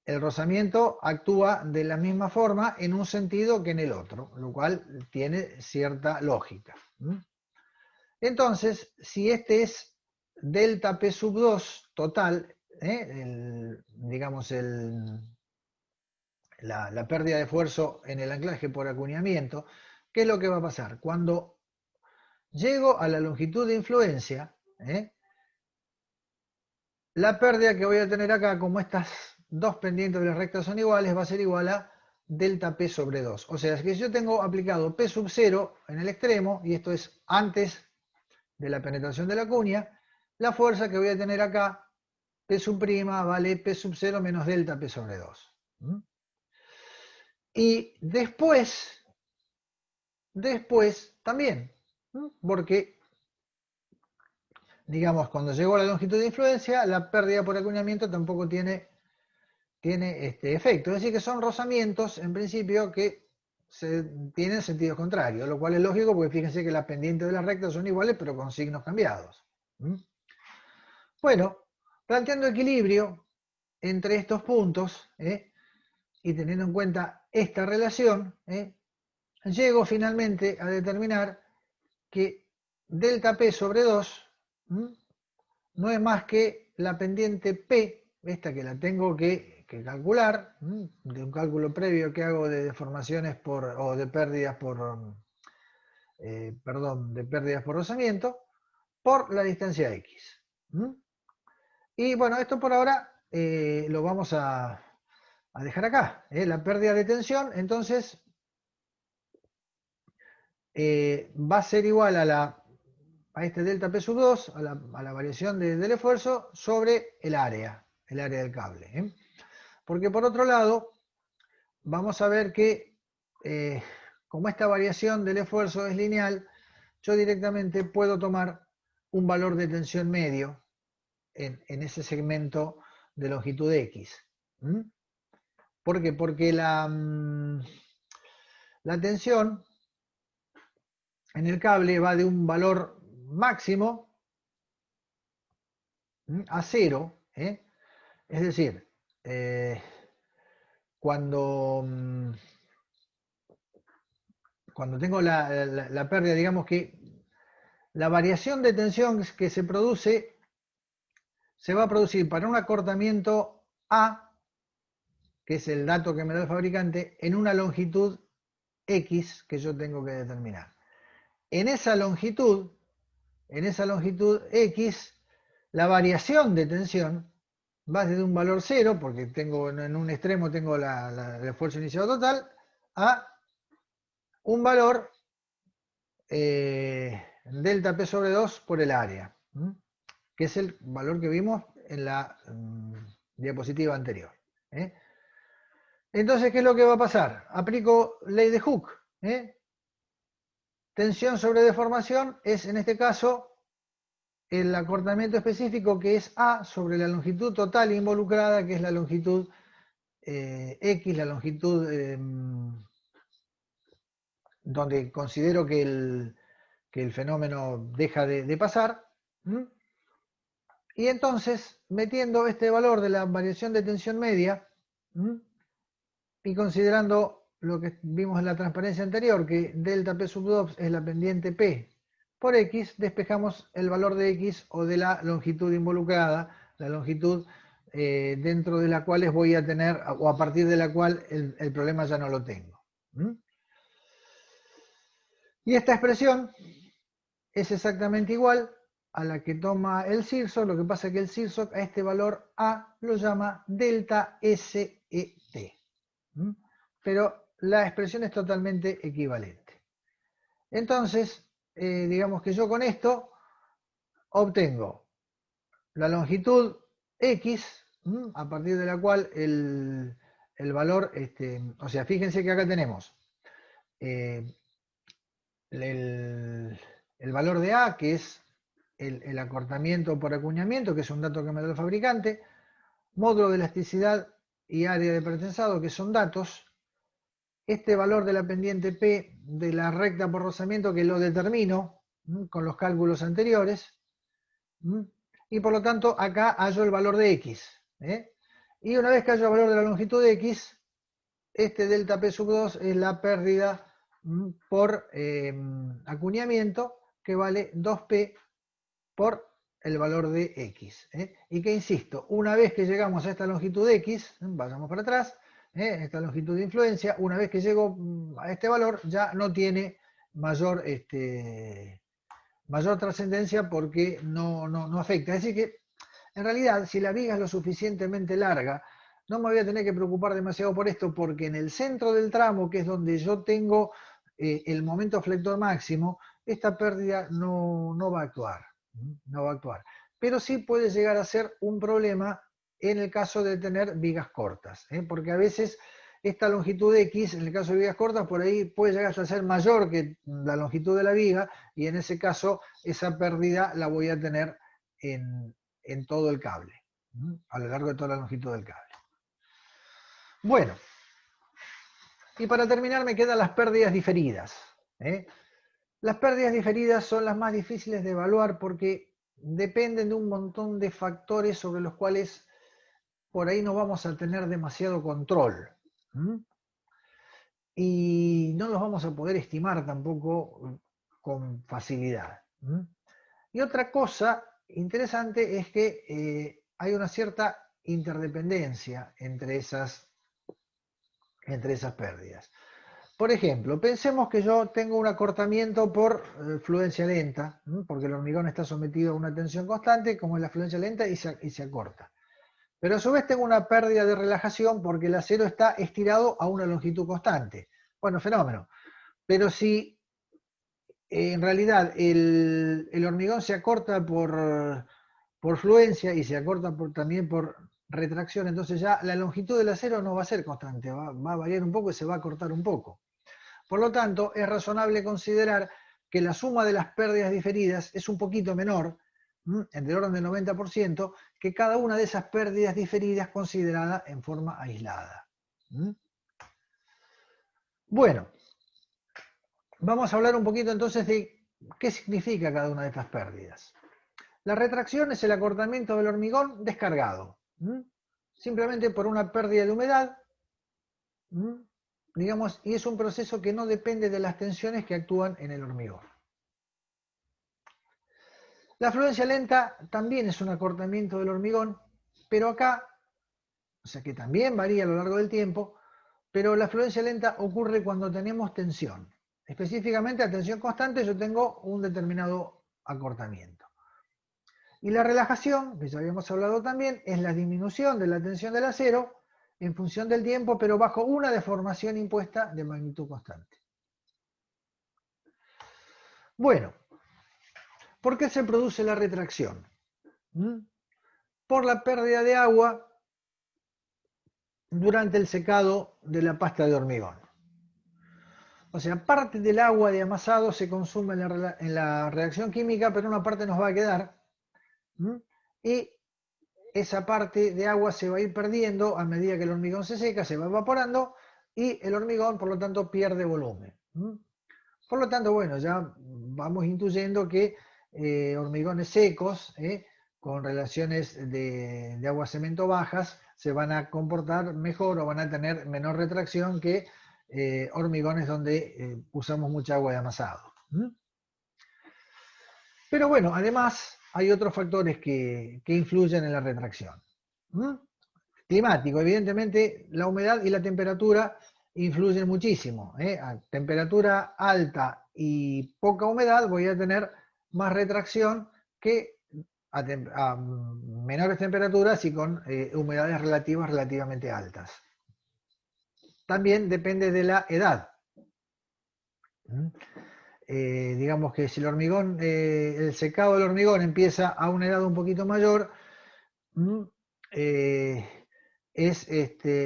el rozamiento actúa de la misma forma en un sentido que en el otro, lo cual tiene cierta lógica. Entonces, si este es delta P sub 2 total, digamos, la pérdida de esfuerzo en el anclaje por acuñamiento, ¿qué es lo que va a pasar? Cuando llego a la longitud de influencia, la pérdida que voy a tener acá, como estas dos pendientes de la recta son iguales, va a ser igual a delta P sobre 2. O sea, es que yo tengo aplicado P sub 0 en el extremo, y esto es antes de la penetración de la cuña, la fuerza que voy a tener acá, P sub' vale P sub 0 menos delta P sobre 2. Y después también, porque, digamos, cuando llego a la longitud de influencia, la pérdida por acuñamiento tampoco tiene este efecto. Es decir, que son rozamientos, en principio, que tienen sentido contrario, lo cual es lógico porque fíjense que las pendientes de las rectas son iguales, pero con signos cambiados. Bueno, planteando equilibrio entre estos puntos, y teniendo en cuenta esta relación, llego finalmente a determinar que delta P sobre 2 no es más que la pendiente P, esta que la tengo que calcular, de un cálculo previo que hago de deformaciones o de pérdidas de pérdidas por rozamiento, por la distancia X. Y bueno, esto por ahora lo vamos a dejar acá. La pérdida de tensión, entonces, va a ser igual a este delta P sub 2, a la variación del esfuerzo sobre el área del cable. Porque por otro lado, vamos a ver que como esta variación del esfuerzo es lineal, yo directamente puedo tomar un valor de tensión medio en ese segmento de longitud X. ¿Por qué? Porque la tensión en el cable va de un valor máximo a 0. Es decir, cuando, cuando tengo la pérdida, digamos que la variación de tensión que se produce se va a producir para un acortamiento A, que es el dato que me da el fabricante, en una longitud X que yo tengo que determinar. En esa longitud X, la variación de tensión va desde un valor 0, porque tengo en un extremo tengo el esfuerzo iniciado total, a un valor delta P sobre 2 por el área, que es el valor que vimos en la diapositiva anterior. Entonces, ¿qué es lo que va a pasar? Aplico ley de Hooke. Tensión sobre deformación es, en este caso, el acortamiento específico, que es A sobre la longitud total involucrada, que es la longitud X, la longitud donde considero que el fenómeno deja de pasar. Y entonces, metiendo este valor de la variación de tensión media, y considerando lo que vimos en la transparencia anterior, que delta P sub 2 es la pendiente P por X, despejamos el valor de X o de la longitud involucrada, la longitud dentro de la cual voy a tener, o a partir de la cual el problema ya no lo tengo. Y esta expresión es exactamente igual a la que toma el Cirsoc, lo que pasa es que el Cirsoc a este valor A lo llama delta SET. Pero la expresión es totalmente equivalente. Entonces, digamos que yo con esto obtengo la longitud X, a partir de la cual el valor, o sea, fíjense que acá tenemos el valor de A, que es el acortamiento por acuñamiento, que es un dato que me da el fabricante, módulo de elasticidad y área de pretensado, que son datos, este valor de la pendiente P de la recta por rozamiento, que lo determino con los cálculos anteriores, y por lo tanto acá hallo el valor de X. Y una vez que hallo el valor de la longitud de X, este delta P sub 2 es la pérdida por acuñamiento, que vale 2P por el valor de X. Y que, insisto, una vez que llegamos a esta longitud X, vayamos para atrás, esta longitud de influencia, una vez que llego a este valor, ya no tiene mayor, mayor trascendencia porque no afecta. Es decir que, en realidad, si la viga es lo suficientemente larga, no me voy a tener que preocupar demasiado por esto, porque en el centro del tramo, que es donde yo tengo el momento flector máximo, esta pérdida no va a actuar. No va a actuar. Pero sí puede llegar a ser un problema en el caso de tener vigas cortas, porque a veces esta longitud X, en el caso de vigas cortas, por ahí puede llegar hasta ser mayor que la longitud de la viga, y en ese caso esa pérdida la voy a tener en todo el cable, a lo largo de toda la longitud del cable. Bueno, y para terminar me quedan las pérdidas diferidas. Las pérdidas diferidas son las más difíciles de evaluar porque dependen de un montón de factores sobre los cuales por ahí no vamos a tener demasiado control. Y no los vamos a poder estimar tampoco con facilidad. Y otra cosa interesante es que hay una cierta interdependencia entre esas pérdidas. Por ejemplo, pensemos que yo tengo un acortamiento por fluencia lenta, porque el hormigón está sometido a una tensión constante, como es la fluencia lenta, y se acorta. Pero a su vez tengo una pérdida de relajación porque el acero está estirado a una longitud constante. Bueno, fenómeno. Pero si en realidad el hormigón se acorta por fluencia y se acorta también por retracción, entonces ya la longitud del acero no va a ser constante, va a variar un poco y se va a cortar un poco. Por lo tanto, es razonable considerar que la suma de las pérdidas diferidas es un poquito menor, en el orden del 90%, que cada una de esas pérdidas diferidas considerada en forma aislada. Bueno, vamos a hablar un poquito entonces de qué significa cada una de estas pérdidas. La retracción es el acortamiento del hormigón descargado, simplemente por una pérdida de humedad, digamos, y es un proceso que no depende de las tensiones que actúan en el hormigón. La fluencia lenta también es un acortamiento del hormigón, pero acá, o sea que también varía a lo largo del tiempo, pero la fluencia lenta ocurre cuando tenemos tensión. Específicamente a tensión constante yo tengo un determinado acortamiento. Y la relajación, que ya habíamos hablado también, es la disminución de la tensión del acero en función del tiempo, pero bajo una deformación impuesta de magnitud constante. Bueno, ¿por qué se produce la retracción? Por la pérdida de agua durante el secado de la pasta de hormigón. O sea, parte del agua de amasado se consume en la reacción química, pero una parte nos va a quedar. Y esa parte de agua se va a ir perdiendo a medida que el hormigón se seca, se va evaporando y el hormigón, por lo tanto, pierde volumen. Por lo tanto, bueno, ya vamos intuyendo que hormigones secos, con relaciones de agua-cemento bajas, se van a comportar mejor o van a tener menor retracción que hormigones donde usamos mucha agua de amasado. Pero bueno, además hay otros factores que influyen en la retracción. Climático, evidentemente la humedad y la temperatura influyen muchísimo. A temperatura alta y poca humedad voy a tener más retracción que a menores temperaturas y con humedades relativamente altas. También depende de la edad. Digamos que si el hormigón, el secado del hormigón empieza a una edad un poquito mayor, es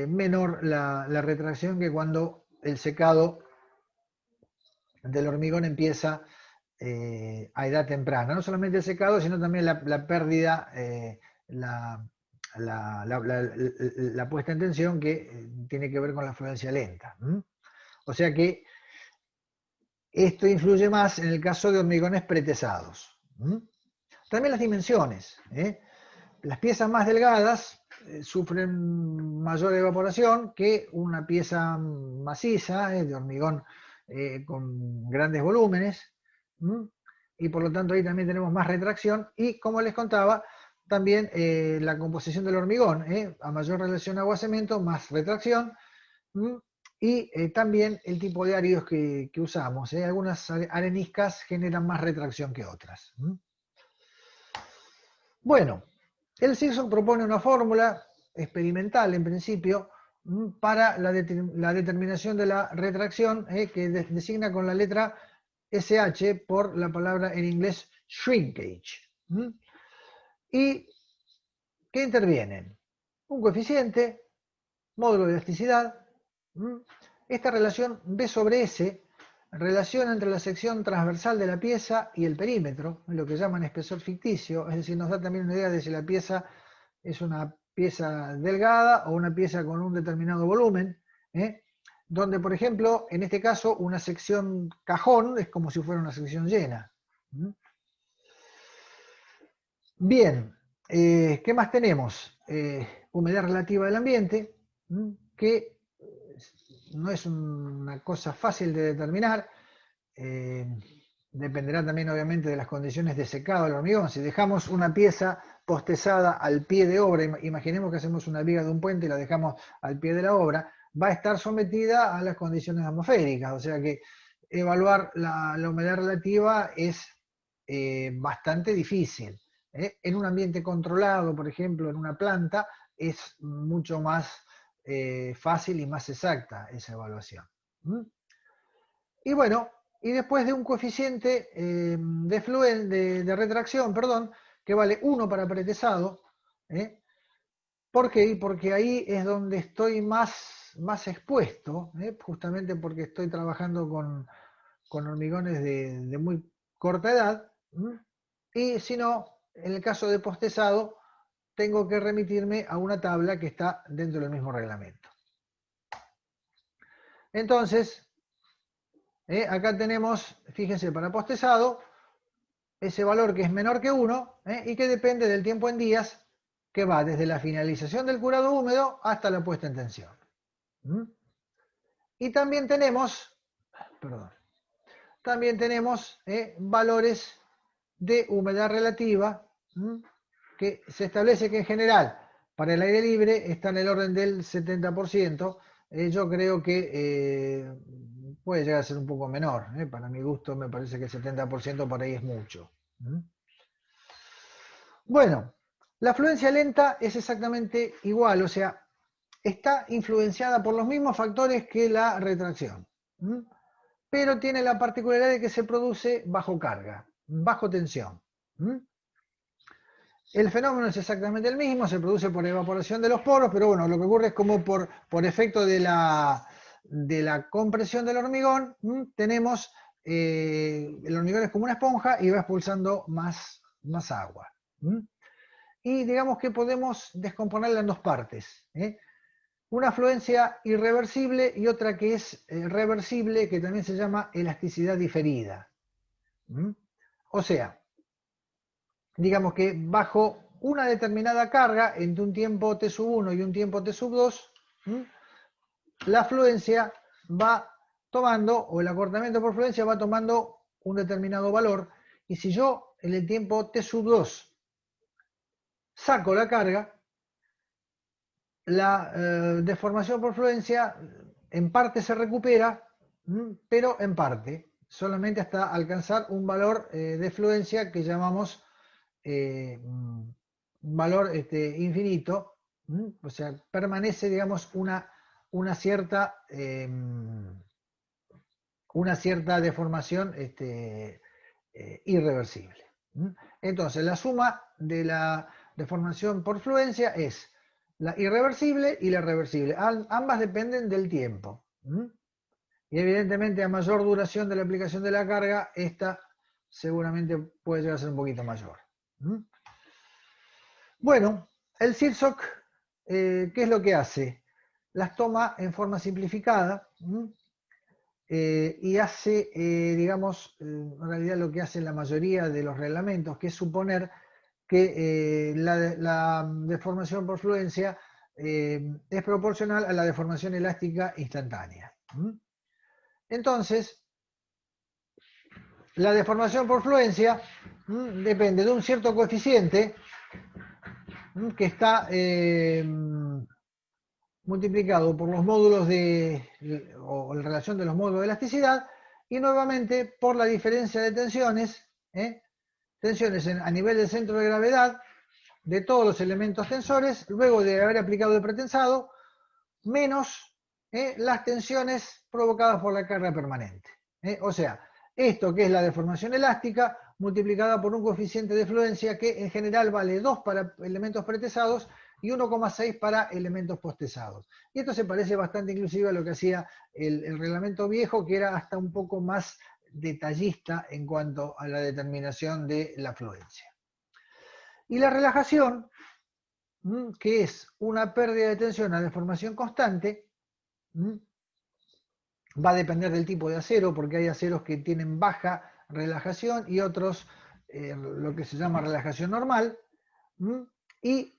menor la retracción que cuando el secado del hormigón empieza a edad temprana. No solamente el secado, sino también la pérdida, la puesta en tensión que tiene que ver con la fluencia lenta. O sea que esto influye más en el caso de hormigones pretesados. También las dimensiones. Las piezas más delgadas sufren mayor evaporación que una pieza maciza, de hormigón con grandes volúmenes. y por lo tanto ahí también tenemos más retracción, y como les contaba, también la composición del hormigón, a mayor relación agua-cemento, más retracción, y también el tipo de áridos que usamos. Algunas areniscas generan más retracción que otras. Bueno, el Simpson propone una fórmula experimental en principio para la determinación de la retracción, que designa con la letra SH por la palabra en inglés shrinkage. ¿Y qué intervienen? Un coeficiente, módulo de elasticidad. Esta relación B sobre S, relación entre la sección transversal de la pieza y el perímetro, lo que llaman espesor ficticio, es decir, nos da también una idea de si la pieza es una pieza delgada o una pieza con un determinado volumen, donde, por ejemplo, en este caso, una sección cajón es como si fuera una sección llena. Bien, ¿qué más tenemos? Humedad relativa del ambiente, que no es una cosa fácil de determinar. Dependerá también obviamente de las condiciones de secado del hormigón. Si dejamos una pieza postezada al pie de obra, imaginemos que hacemos una viga de un puente y la dejamos al pie de la obra, va a estar sometida a las condiciones atmosféricas, o sea que evaluar la humedad relativa es bastante difícil. En un ambiente controlado, por ejemplo, en una planta, es mucho más fácil y más exacta esa evaluación. Y bueno, y después de un coeficiente de retracción, perdón, que vale 1 para pretesado. ¿Por qué? Porque ahí es donde estoy más expuesto, justamente porque estoy trabajando con hormigones de muy corta edad. Y si no, en el caso de postezado, tengo que remitirme a una tabla que está dentro del mismo reglamento. Entonces, acá tenemos, fíjense, para postezado, ese valor que es menor que 1 y que depende del tiempo en días, que va desde la finalización del curado húmedo hasta la puesta en tensión. Y también tenemos, perdón, también tenemos valores de humedad relativa, que se establece que en general para el aire libre está en el orden del 70%. Yo creo que puede llegar a ser un poco menor. Para mi gusto me parece que el 70% por ahí es mucho. Bueno, la fluencia lenta es exactamente igual, o sea, está influenciada por los mismos factores que la retracción, pero tiene la particularidad de que se produce bajo carga, bajo tensión. El fenómeno es exactamente el mismo, se produce por evaporación de los poros, pero bueno, lo que ocurre es como por efecto de la compresión del hormigón, tenemos, el hormigón es como una esponja y va expulsando más agua. Y digamos que podemos descomponerla en dos partes. Una fluencia irreversible y otra que es reversible, que también se llama elasticidad diferida. O sea, digamos que bajo una determinada carga, entre un tiempo T sub 1 y un tiempo T sub 2, la fluencia va tomando, o el acortamiento por fluencia va tomando un determinado valor, y si yo en el tiempo T sub 2 saco la carga, la deformación por fluencia en parte se recupera, pero en parte, solamente hasta alcanzar un valor de fluencia que llamamos un valor infinito, o sea, permanece, digamos, una cierta deformación irreversible. Entonces, la suma de la deformación por fluencia es la irreversible y la reversible. Ambas dependen del tiempo. Y evidentemente a mayor duración de la aplicación de la carga, esta seguramente puede llegar a ser un poquito mayor. Bueno, el SIRSOC, ¿qué es lo que hace? Las toma en forma simplificada y hace, digamos, en realidad lo que hace la mayoría de los reglamentos, que es suponer que la deformación por fluencia es proporcional a la deformación elástica instantánea. Entonces, la deformación por fluencia depende de un cierto coeficiente que está multiplicado por los módulos o la relación de los módulos de elasticidad, y nuevamente por la diferencia de tensiones, tensiones a nivel del centro de gravedad de todos los elementos tensores, luego de haber aplicado el pretensado, menos las tensiones provocadas por la carga permanente. O sea, esto que es la deformación elástica multiplicada por un coeficiente de fluencia que en general vale 2 para elementos pretesados y 1,6 para elementos postesados. Y esto se parece bastante inclusive a lo que hacía el reglamento viejo, que era hasta un poco más detallista en cuanto a la determinación de la fluencia. Y la relajación, que es una pérdida de tensión a deformación constante, va a depender del tipo de acero, porque hay aceros que tienen baja relajación y otros lo que se llama relajación normal, y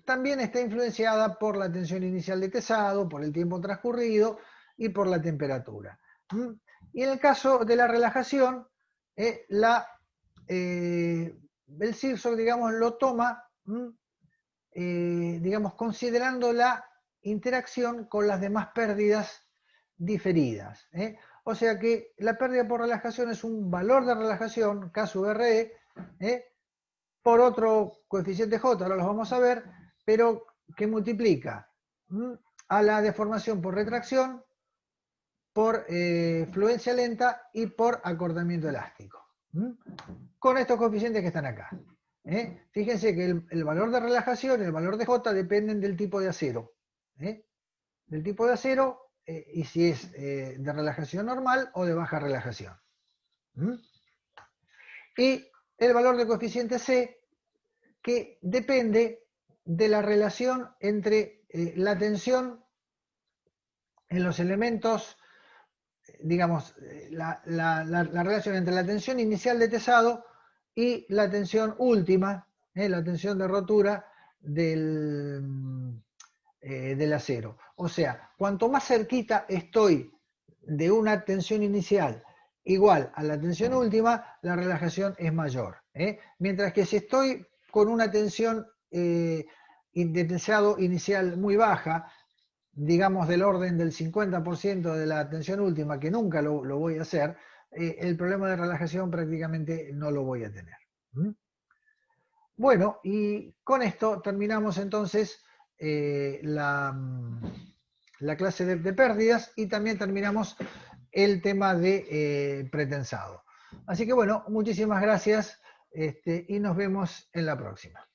también está influenciada por la tensión inicial de tesado, por el tiempo transcurrido y por la temperatura. Y en el caso de la relajación, el CIRSOC, digamos, lo toma, digamos, considerando la interacción con las demás pérdidas diferidas. O sea que la pérdida por relajación es un valor de relajación, K sub RE, por otro coeficiente J, ahora los vamos a ver, pero que multiplica a la deformación por retracción, por fluencia lenta y por acortamiento elástico. Con estos coeficientes que están acá. Fíjense que el valor de relajación y el valor de J dependen del tipo de acero. Del tipo de acero y si es de relajación normal o de baja relajación. Y el valor de coeficiente C, que depende de la relación entre la tensión en los elementos, digamos, la relación entre la tensión inicial de tesado y la tensión última, la tensión de rotura del acero. O sea, cuanto más cerquita estoy de una tensión inicial igual a la tensión última, la relajación es mayor. Mientras que si estoy con una tensión de tesado inicial muy baja, digamos del orden del 50% de la tensión última, que nunca lo voy a hacer, el problema de relajación prácticamente no lo voy a tener. Bueno, y con esto terminamos entonces la clase de pérdidas y también terminamos el tema de pretensado. Así que bueno, muchísimas gracias y nos vemos en la próxima.